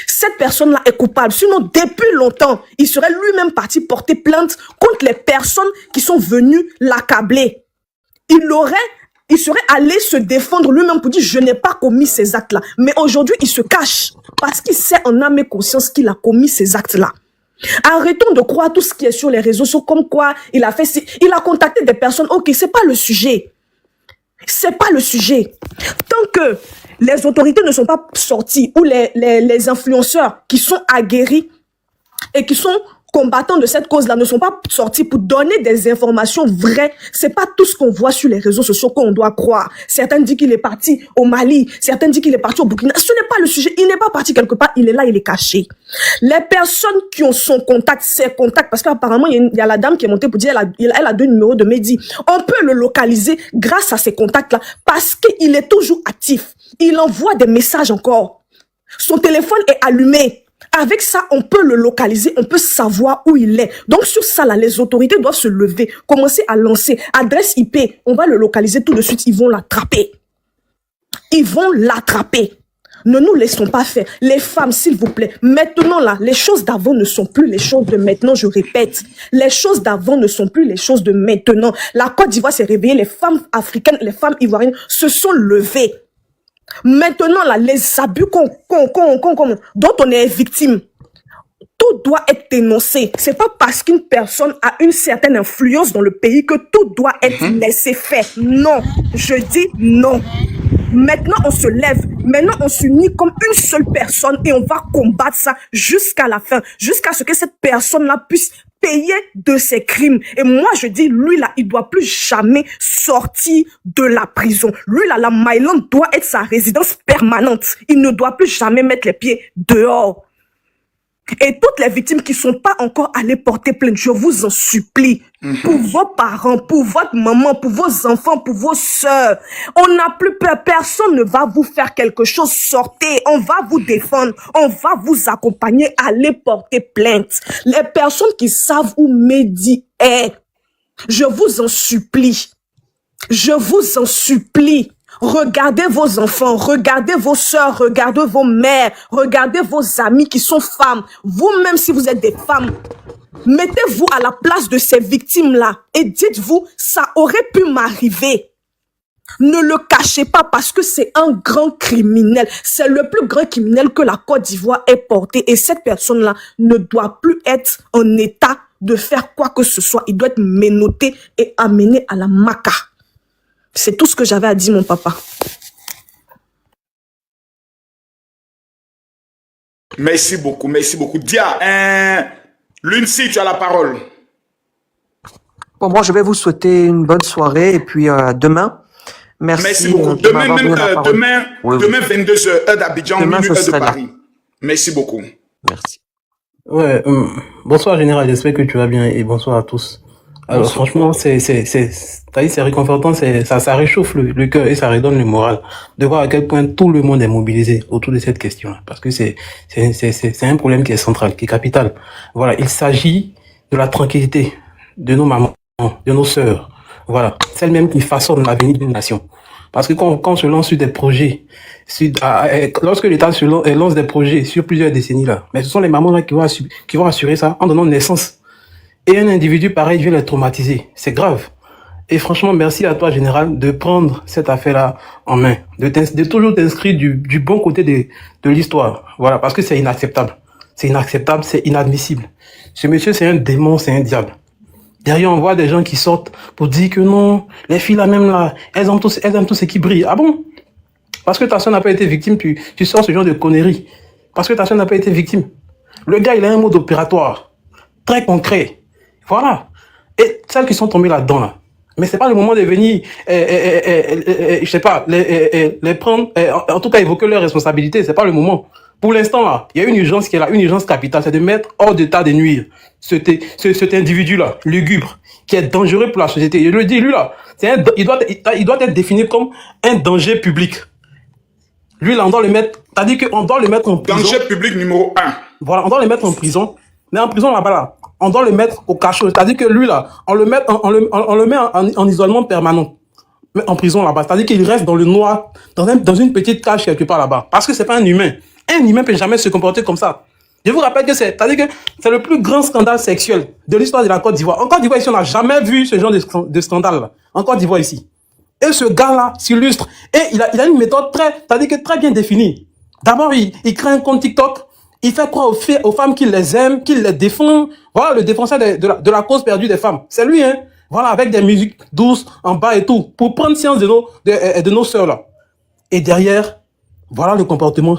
Cette personne-là est coupable. Sinon, depuis longtemps, il serait lui-même parti porter plainte contre les personnes qui sont venues l'accabler. Il serait allé se défendre lui-même pour dire « je n'ai pas commis ces actes-là ». Mais aujourd'hui, il se cache parce qu'il sait en âme et conscience qu'il a commis ces actes-là. Arrêtons de croire tout ce qui est sur les réseaux sociaux comme quoi il a fait... Il a contacté des personnes. Ok, c'est pas le sujet. C'est pas le sujet. Tant que les autorités ne sont pas sorties ou les influenceurs qui sont aguerris et qui sont combattants de cette cause-là ne sont pas sortis pour donner des informations vraies. C'est pas tout ce qu'on voit sur les réseaux sociaux qu'on doit croire. Certains disent qu'il est parti au Mali, certains disent qu'il est parti au Burkina. Ce n'est pas le sujet. Il n'est pas parti quelque part. Il est là, il est caché. Les personnes qui ont son contact, ses contacts, parce qu'apparemment, il y a la dame qui est montée pour dire elle a deux numéros de Mehdi. On peut le localiser grâce à ces contacts-là parce qu'il est toujours actif. Il envoie des messages encore. Son téléphone est allumé. Avec ça, on peut le localiser, on peut savoir où il est. Donc sur ça, là, les autorités doivent se lever, commencer à lancer. Adresse IP, on va le localiser tout de suite, ils vont l'attraper. Ils vont l'attraper. Ne nous laissons pas faire. Les femmes, s'il vous plaît, maintenant là, les choses d'avant ne sont plus les choses de maintenant, je répète. Les choses d'avant ne sont plus les choses de maintenant. La Côte d'Ivoire s'est réveillée, les femmes africaines, les femmes ivoiriennes se sont levées. Maintenant, là, les abus dont on est victime, tout doit être dénoncé. C'est pas parce qu'une personne a une certaine influence dans le pays que tout doit être laissé faire. Non, je dis non. Maintenant, on se lève. Maintenant, on s'unit comme une seule personne et on va combattre ça jusqu'à la fin, jusqu'à ce que cette personne-là puisse payer de ses crimes. Et moi, je dis, lui, là, il doit plus jamais sortir de la prison. Lui, là, la Myland doit être sa résidence permanente. Il ne doit plus jamais mettre les pieds dehors. Et toutes les victimes qui sont pas encore allées porter plainte, je vous en supplie, pour vos parents, pour votre maman, pour vos enfants, pour vos sœurs, on n'a plus peur, personne ne va vous faire quelque chose, sortez, on va vous défendre, on va vous accompagner, allez porter plainte. Les personnes qui savent où Mehdi est, je vous en supplie, regardez vos enfants, regardez vos sœurs, regardez vos mères, regardez vos amis qui sont femmes. Vous-même, si vous êtes des femmes, mettez-vous à la place de ces victimes-là et dites-vous, ça aurait pu m'arriver. Ne le cachez pas parce que c'est un grand criminel. C'est le plus grand criminel que la Côte d'Ivoire ait porté. Et cette personne-là ne doit plus être en état de faire quoi que ce soit. Il doit être menotté et amené à la Maca. C'est tout ce que j'avais à dire, mon papa. Merci beaucoup, merci beaucoup. Dia, Lunsi, tu as la parole. Bon, moi, je vais vous souhaiter une bonne soirée et puis demain. Merci beaucoup. Demain, 22h, heure d'Abidjan, minuit, heure de Paris. Merci beaucoup. Merci. Ouais, bonsoir, Général, j'espère que tu vas bien et bonsoir à tous. Alors franchement, c'est réconfortant, ça réchauffe le cœur et ça redonne le moral de voir à quel point tout le monde est mobilisé autour de cette question, parce que c'est un problème qui est central, qui est capital. Voilà, il s'agit de la tranquillité de nos mamans, de nos sœurs, voilà, celles mêmes qui façonnent l'avenir d'une nation. Parce que quand on se lance sur des projets, lorsque l'État lance des projets sur plusieurs décennies là, mais ce sont les mamans là qui vont assurer ça en donnant naissance. Et un individu pareil vient les traumatiser. C'est grave. Et franchement, merci à toi, Général, de prendre cette affaire-là en main, de toujours t'inscrire du bon côté de l'histoire. Voilà, parce que c'est inacceptable. C'est inacceptable, c'est inadmissible. Ce monsieur, c'est un démon, c'est un diable. Derrière, on voit des gens qui sortent pour dire que non, les filles là même là, elles aiment tout ce qui brille. Ah bon? Parce que ta soeur n'a pas été victime, tu sors ce genre de conneries. Parce que ta soeur n'a pas été victime. Le gars, il a un mode opératoire, très concret. Voilà. Et celles qui sont tombées là-dedans là, mais c'est pas le moment de venir, je sais pas, les prendre, en tout cas évoquer leurs responsabilités, c'est pas le moment. Pour l'instant là, il y a une urgence qui est là, une urgence capitale, c'est de mettre hors d'état de nuire cet individu-là, lugubre, qui est dangereux pour la société. Je le dis, lui là, il doit être défini comme un danger public. Lui là, on doit le mettre, c'est-à-dire qu'on doit le mettre en prison. Danger public numéro 1. Voilà, on doit le mettre en prison, mais en prison là-bas là, on doit le mettre au cachot. C'est-à-dire que lui là, on le met en isolement permanent. Mais en prison là-bas. C'est-à-dire qu'il reste dans le noir, dans une petite cage quelque part là-bas. Parce que c'est pas un humain. Un humain peut jamais se comporter comme ça. Je vous rappelle que c'est-à-dire que c'est le plus grand scandale sexuel de l'histoire de la Côte d'Ivoire. En Côte d'Ivoire ici, on n'a jamais vu ce genre de scandale là. En Côte d'Ivoire ici. Et ce gars-là s'illustre. Et il a une méthode très bien définie. D'abord, il crée un compte TikTok. Il fait croire aux femmes qu'il les aime, qu'il les défend. Voilà, le défenseur de la cause perdue des femmes. C'est lui, hein. Voilà, avec des musiques douces en bas et tout. Pour prendre science de nos sœurs, là. Et derrière, voilà le comportement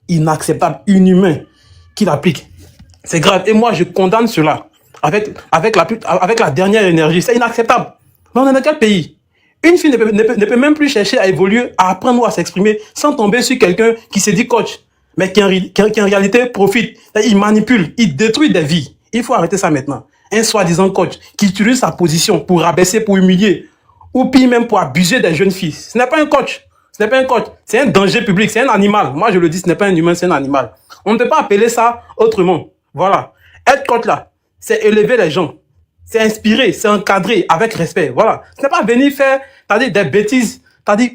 inacceptable, inhumain qu'il applique. C'est grave. Et moi, je condamne cela. Avec la dernière énergie. C'est inacceptable. Mais on est dans quel pays? Une fille ne peut même plus chercher à évoluer, à apprendre ou à s'exprimer sans tomber sur quelqu'un qui se dit coach, mais qui en réalité profite. Il manipule, il détruit des vies. Il faut arrêter ça maintenant. Un soi-disant coach qui utilise sa position pour rabaisser, pour humilier, ou pire même pour abuser des jeunes filles. Ce n'est pas un coach. Ce n'est pas un coach. C'est un danger public. C'est un animal. Moi, je le dis, ce n'est pas un humain, c'est un animal. On ne peut pas appeler ça autrement. Voilà. Être coach là, c'est élever les gens. C'est inspirer, c'est encadrer avec respect. Voilà. Ce n'est pas venir faire, des bêtises.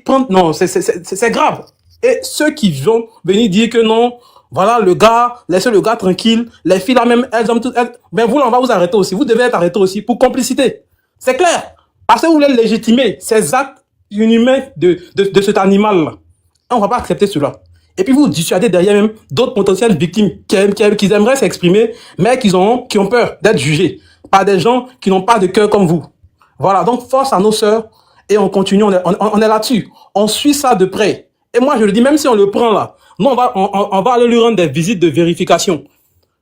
Prendre, non, c'est grave. Et ceux qui vont venir dire que non, voilà, le gars, laissez le gars tranquille, les filles là même, elles ont toutes, ben vous là, on va vous arrêter aussi. Vous devez être arrêté aussi pour complicité. C'est clair. Parce que vous voulez légitimer ces actes inhumains de cet animal là. On va pas accepter cela. Et puis vous dissuadez derrière même d'autres potentielles victimes qui aimeraient s'exprimer, mais qui ont peur d'être jugés par des gens qui n'ont pas de cœur comme vous. Voilà, donc force à nos sœurs et on continue, on est là-dessus. On suit ça de près. Et moi, je le dis, même si on le prend là, nous, on va aller lui rendre des visites de vérification.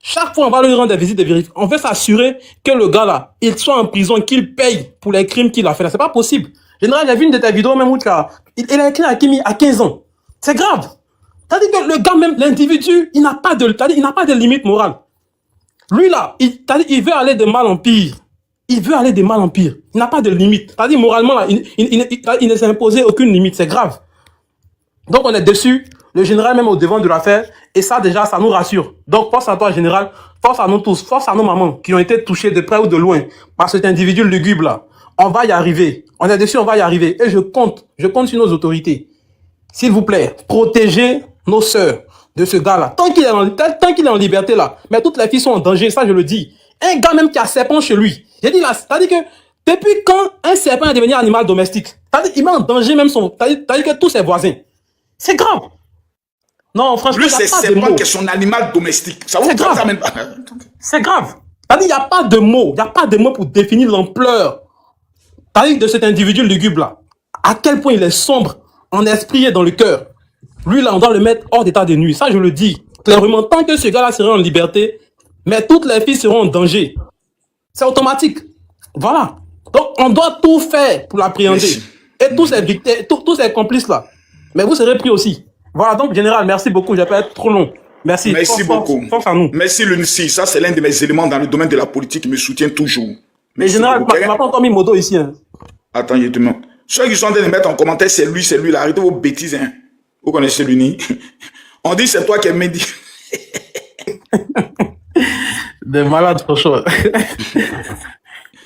Chaque fois, on va lui rendre des visites de vérification. On veut s'assurer que le gars là, il soit en prison, qu'il paye pour les crimes qu'il a fait là. C'est pas possible. Général, j'ai vu une de tes vidéos même où il a écrit à Kimi à 15 ans. C'est grave. C'est-à-dire que le gars même, l'individu, il n'a pas de limite morale. Lui là, il veut aller de mal en pire. Il veut aller de mal en pire. Il n'a pas de limite. C'est-à-dire moralement là, il ne s'est imposé aucune limite. C'est grave. Donc on est dessus. Le général même au devant de l'affaire. Et ça déjà, ça nous rassure. Donc force à toi général. Force à nous tous. Force à nos mamans qui ont été touchées de près ou de loin par cet individu lugubre là. On va y arriver. On est dessus, on va y arriver. Et je compte sur nos autorités. S'il vous plaît, protégez nos sœurs de ce gars-là. Tant qu'il est en liberté là, mais toutes les filles sont en danger, ça je le dis. Un gars même qui a serpent chez lui. J'ai dit là, c'est-à-dire que depuis quand un serpent est devenu animal domestique, c'est-à-dire il met en danger même c'est-à-dire que tous ses voisins. C'est grave. Non, franchement, lui, c'est serpent qui est son animal domestique. Ça vous grave. C'est grave. C'est-à-dire il n'y a pas de mots. Il n'y a pas de mots pour définir l'ampleur de cet individu lugubre là. À quel point il est sombre en esprit et dans le cœur. Lui là, on doit le mettre hors d'état de nuit. Ça, je le dis clairement. Tant que ce gars-là sera en liberté, mais toutes les filles seront en danger. C'est automatique. Voilà. Donc, on doit tout faire pour l'appréhender. Et tous ces complices là. Mais vous serez pris aussi. Voilà, donc, général, merci beaucoup. Je vais pas être trop long. Merci. Merci beaucoup. Force à nous. Merci, l'UNICI. Ça, c'est l'un de mes éléments dans le domaine de la politique qui me soutient toujours. Mais général, tu m'as pas encore mis modo ici. Hein. Attends, je te demande. Ceux qui sont en train de mettre en commentaire, c'est lui là. Arrêtez vos bêtises. Hein. Vous connaissez l'UNI. On dit c'est toi qui es Mehdi. Des malades, franchement.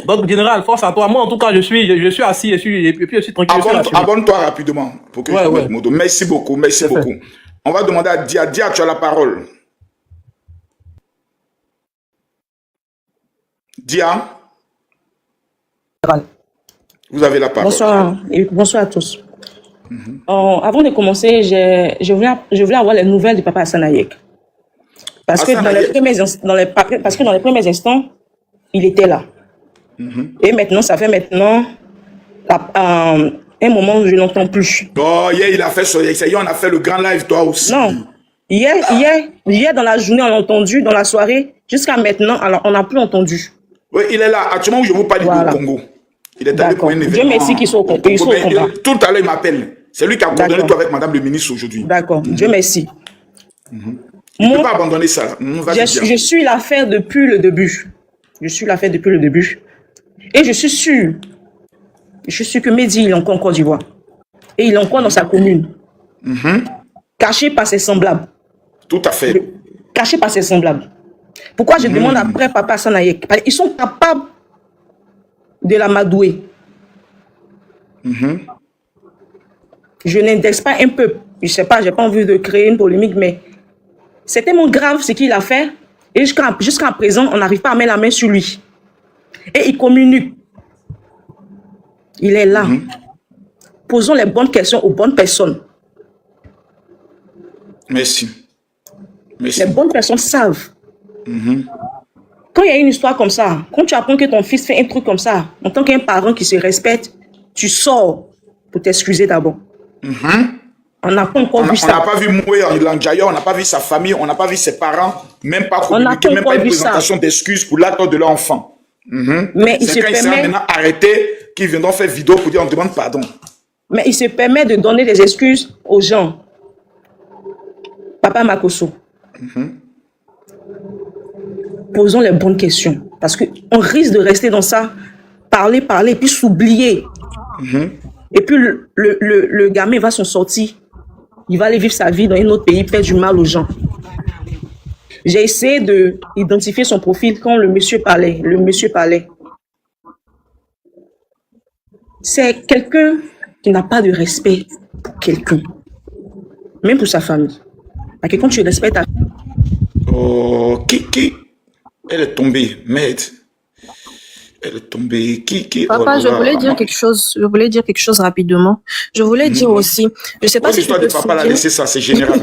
Donc, général, force à toi. Moi, en tout cas, je suis assis et puis je suis tranquille. Abonne-toi rapidement pour que je mette modo. Merci beaucoup, merci beaucoup. On va demander à Dia. Dia, tu as la parole. Dia. Vous avez la parole. Bonsoir, et bonsoir à tous. Avant de commencer, je voulais avoir les nouvelles du papa Hassan Hayek. Parce que dans les premiers instants, il était là. Et maintenant, ça fait un moment où je n'entends plus. Oh, hier, il a fait ça. Hier, on a fait le grand live, toi aussi. Non. Hier, dans la journée, on l'a entendu. Dans la soirée, jusqu'à maintenant, alors, on n'a plus entendu. Oui, il est là. Actuellement, je vous parle du Congo. Il est allé pour un événement. Dieu merci qu'ils sont au combat. Tout à l'heure, il m'appelle. C'est lui qui a coordonné tout avec madame le ministre aujourd'hui. D'accord. Dieu merci. Il ne peut pas abandonner ça. Je suis l'affaire depuis le début. Et je suis sûr que Mehdi, il est encore en Côte d'Ivoire. Et il est encore dans sa commune. Caché par ses semblables. Tout à fait. Caché par ses semblables. Pourquoi je demande après papa Hassan Hayek? Ils sont capables de la madouer. Je n'indexe pas un peu. Je ne sais pas, je n'ai pas envie de créer une polémique, mais c'est tellement grave ce qu'il a fait. Et jusqu'à présent, on n'arrive pas à mettre la main sur lui. Et il communique. Il est là. Posons les bonnes questions aux bonnes personnes. Merci. Les bonnes personnes savent. Quand il y a une histoire comme ça, quand tu apprends que ton fils fait un truc comme ça, en tant qu'un parent qui se respecte, tu sors pour t'excuser d'abord. On n'a pas encore vu ça. On n'a pas vu Moué en Ilanjaya, on n'a pas vu sa famille, on n'a pas vu ses parents, même pas communiquer, même pas une présentation d'excuses pour l'acte de leur enfant. Mais c'est quand il sera maintenant arrêté qu'ils viendront faire vidéo pour dire on demande pardon. Mais il se permet de donner des excuses aux gens. Papa Makosso. Posons les bonnes questions. Parce qu'on risque de rester dans ça, parler, et puis s'oublier. Et puis le gamin va s'en sortir. Il va aller vivre sa vie dans un autre pays, faire du mal aux gens. J'ai essayé d'identifier son profil quand le monsieur parlait. C'est quelqu'un qui n'a pas de respect pour quelqu'un. Même pour sa famille. Parce que quand tu respectes ta... Oh, qui elle est tombée, merde. Elle est tombée. Qui Papa, je voulais dire quelque chose rapidement. Je voulais dire aussi, je sais pas si l'histoire de papa l'a laissé ça, c'est général.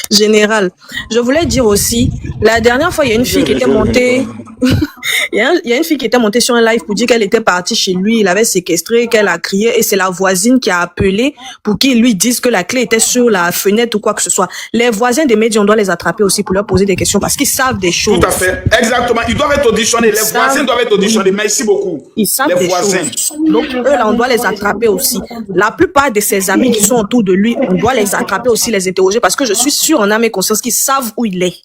Général. Je voulais dire aussi, la dernière fois, il y a une fille qui était montée. Il y a une fille qui était montée sur un live pour dire qu'elle était partie chez lui, il avait séquestré, qu'elle a crié, et c'est la voisine qui a appelé pour qu'ils lui disent que la clé était sur la fenêtre ou quoi que ce soit. Les voisins des médias, on doit les attraper aussi pour leur poser des questions parce qu'ils savent des choses. Tout à fait. Exactement. Ils doivent être auditionnés. Les voisins doivent être auditionnés. Merci beaucoup. Ils savent des choses. Donc, eux, là, on doit les attraper aussi. La plupart de ses amis qui sont autour de lui, on doit les attraper aussi, les interroger parce que je suis sûre, en âme et conscience, qu'ils savent où il est.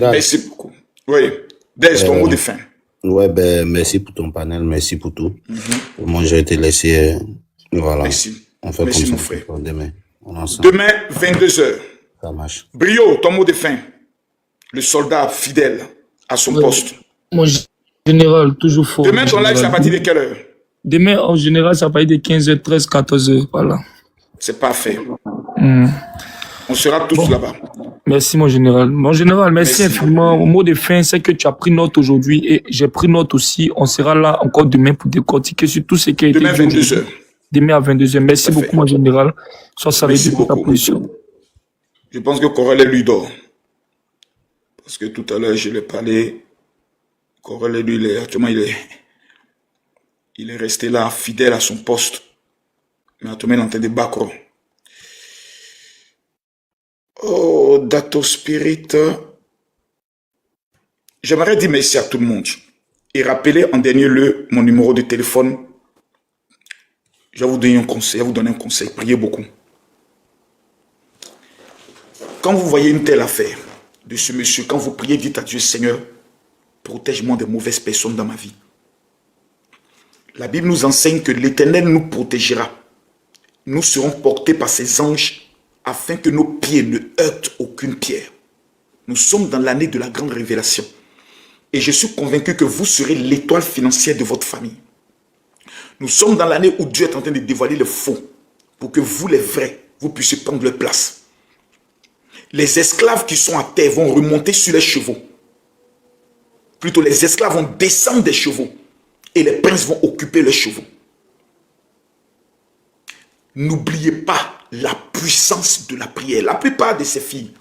Merci beaucoup. Oui. Des ton mot de fin. Ouais, ben, merci pour ton panel, merci pour tout. Moi, je vais te laisser. Voilà. Merci. On fait merci, comme mon ça. frère. Demain, Demain, 22h. Ça marche. Brio, ton mot de fin. Le soldat fidèle à son poste. Mon général, toujours fort. Demain, ton live, c'est à partir de quelle heure? Demain, en général, ça va être de 15h, 13, 14h. Voilà. C'est parfait. On sera tous là-bas. Merci, mon général. Mon général, merci infiniment. Au mot de fin, c'est que tu as pris note aujourd'hui et j'ai pris note aussi. On sera là encore demain pour décortiquer sur tout ce qui a été dit. Demain, 22h. Demain à 22h. Merci beaucoup, mon général. Sois salué de ta position. Je pense que Corel lui dort. Parce que tout à l'heure, je l'ai parlé. Corel, lui, actuellement, il est resté là, fidèle à son poste. Mais actuellement, il est en train de battre. Oh, Dato Spirit. J'aimerais dire merci à tout le monde. Et rappeler en dernier lieu mon numéro de téléphone. Je vais vous donner un conseil. Priez beaucoup. Quand vous voyez une telle affaire de ce monsieur, quand vous priez, dites à Dieu, Seigneur, protège-moi des mauvaises personnes dans ma vie. La Bible nous enseigne que l'Éternel nous protégera. Nous serons portés par ses anges afin que nos pieds ne heurtent aucune pierre. Nous sommes dans l'année de la grande révélation. Et je suis convaincu que vous serez l'étoile financière de votre famille. Nous sommes dans l'année où Dieu est en train de dévoiler le faux pour que vous, les vrais, vous puissiez prendre leur place. Les esclaves qui sont à terre vont remonter sur les chevaux. Plutôt, les esclaves vont descendre des chevaux et les princes vont occuper leurs chevaux. N'oubliez pas la puissance de la prière. La plupart de ces filles,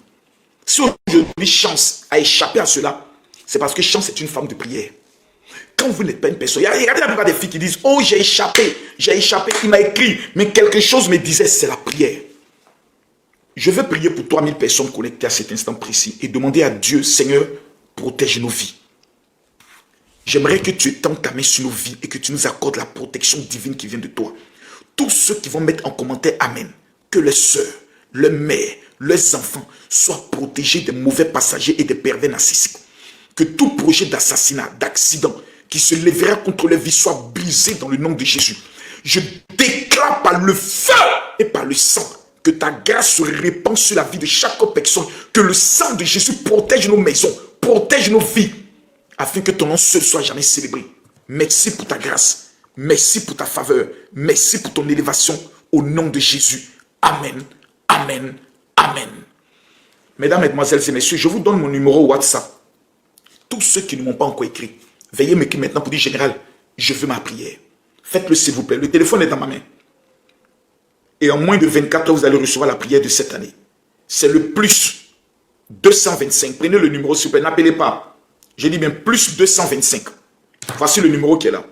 si aujourd'hui Chance a échappé à cela, c'est parce que Chance est une femme de prière. Quand vous n'êtes pas une personne, regardez la plupart des filles qui disent, oh j'ai échappé, il m'a écrit, mais quelque chose me disait, c'est la prière. Je veux prier pour 3000 personnes connectées à cet instant précis et demander à Dieu, Seigneur, protège nos vies. J'aimerais que tu étendes ta main sur nos vies et que tu nous accordes la protection divine qui vient de toi. Tous ceux qui vont mettre en commentaire Amen, que les sœurs, leurs mères, leurs enfants soient protégés des mauvais passagers et des pervers narcissiques. Que tout projet d'assassinat, d'accident qui se lèvera contre leur vie soit brisé dans le nom de Jésus. Je déclare par le feu et par le sang que ta grâce se répand sur la vie de chaque personne. Que le sang de Jésus protège nos maisons, protège nos vies, afin que ton nom seul soit jamais célébré. Merci pour ta grâce. Merci pour ta faveur. Merci pour ton élévation au nom de Jésus. Amen. Amen. Amen. Mesdames, Mesdemoiselles et Messieurs, je vous donne mon numéro WhatsApp. Tous ceux qui ne m'ont pas encore écrit, veuillez m'écrire maintenant pour dire, Général, je veux ma prière. Faites-le s'il vous plaît. Le téléphone est dans ma main. Et en moins de 24 heures, vous allez recevoir la prière de cette année. C'est le plus 225. Prenez le numéro s'il vous plaît. N'appelez pas. J'ai dit bien plus 225. Voici le numéro qui est là.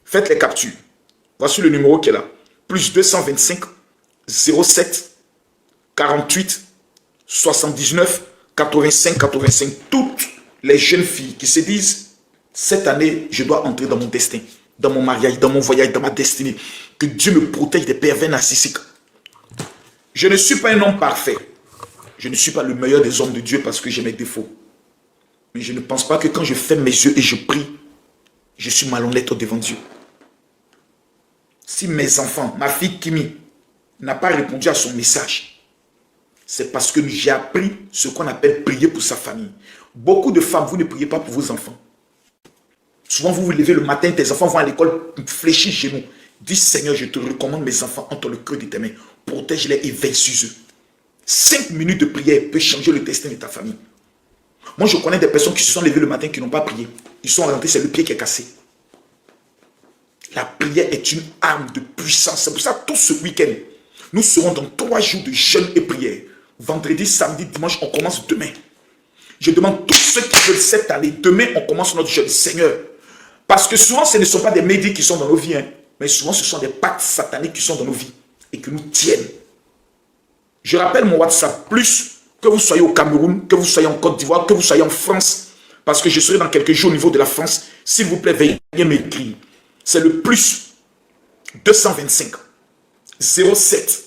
Faites les captures. Voici le numéro qui est là. Plus 225 07 48 79 85 85. Toutes les jeunes filles qui se disent, cette année, je dois entrer dans mon destin, dans mon mariage, dans mon voyage, dans ma destinée. Que Dieu me protège des pervers narcissiques. Je ne suis pas un homme parfait. Je ne suis pas le meilleur des hommes de Dieu parce que j'ai mes défauts. Mais je ne pense pas que quand je ferme mes yeux et je prie, je suis malhonnête devant Dieu. Si mes enfants, ma fille Kimi, n'a pas répondu à son message, c'est parce que j'ai appris ce qu'on appelle prier pour sa famille. Beaucoup de femmes, vous ne priez pas pour vos enfants. Souvent, vous vous levez le matin, tes enfants vont à l'école fléchis genoux. Dis, Seigneur, je te recommande mes enfants entre le creux de tes mains. Protège-les et veille sur eux. 5 minutes de prière peut changer le destin de ta famille. Moi, je connais des personnes qui se sont levées le matin qui n'ont pas prié. Ils sont rentrés, c'est le pied qui est cassé. La prière est une arme de puissance. C'est pour ça que tout ce week-end, nous serons dans 3 jours de jeûne et prière. Vendredi, samedi, dimanche, on commence demain. Je demande tous ceux qui veulent cette année, demain, on commence notre jeûne. Seigneur, parce que souvent, ce ne sont pas des médias qui sont dans nos vies, hein, mais souvent, ce sont des pactes sataniques qui sont dans nos vies et qui nous tiennent. Je rappelle mon WhatsApp, plus que vous soyez au Cameroun, que vous soyez en Côte d'Ivoire, que vous soyez en France, parce que je serai dans quelques jours au niveau de la France. S'il vous plaît, veuillez m'écrire. C'est le plus 225 07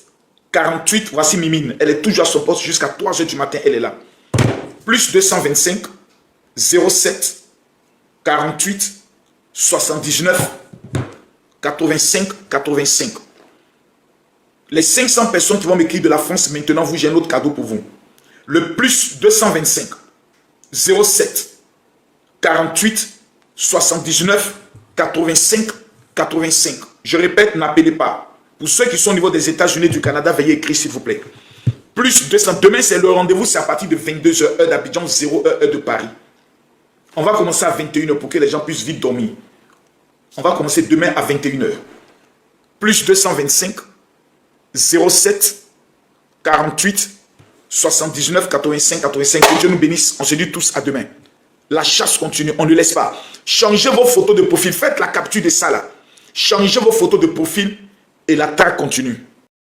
48. Voici Mimine. Elle est toujours à son poste jusqu'à 3 h du matin. Elle est là. Plus 225 07 48 79 85 85. Les 500 personnes qui vont m'écrire de la France, maintenant, j'ai un autre cadeau pour vous. Le plus 225 07 48 79 85 85. Je répète, n'appelez pas. Pour ceux qui sont au niveau des États-Unis et du Canada, veuillez écrire s'il vous plaît. Plus 200. Demain, c'est le rendez-vous, c'est à partir de 22 h, heure d'Abidjan, 0 h, heure de Paris. On va commencer à 21 h pour que les gens puissent vite dormir. On va commencer demain à 21 h. Plus 225 07 48 79 85 85. Que Dieu nous bénisse. On se dit tous à demain. La chasse continue. On ne laisse pas. Changez vos photos de profil. Faites la capture de ça là. Changez vos photos de profil et l'attaque continue.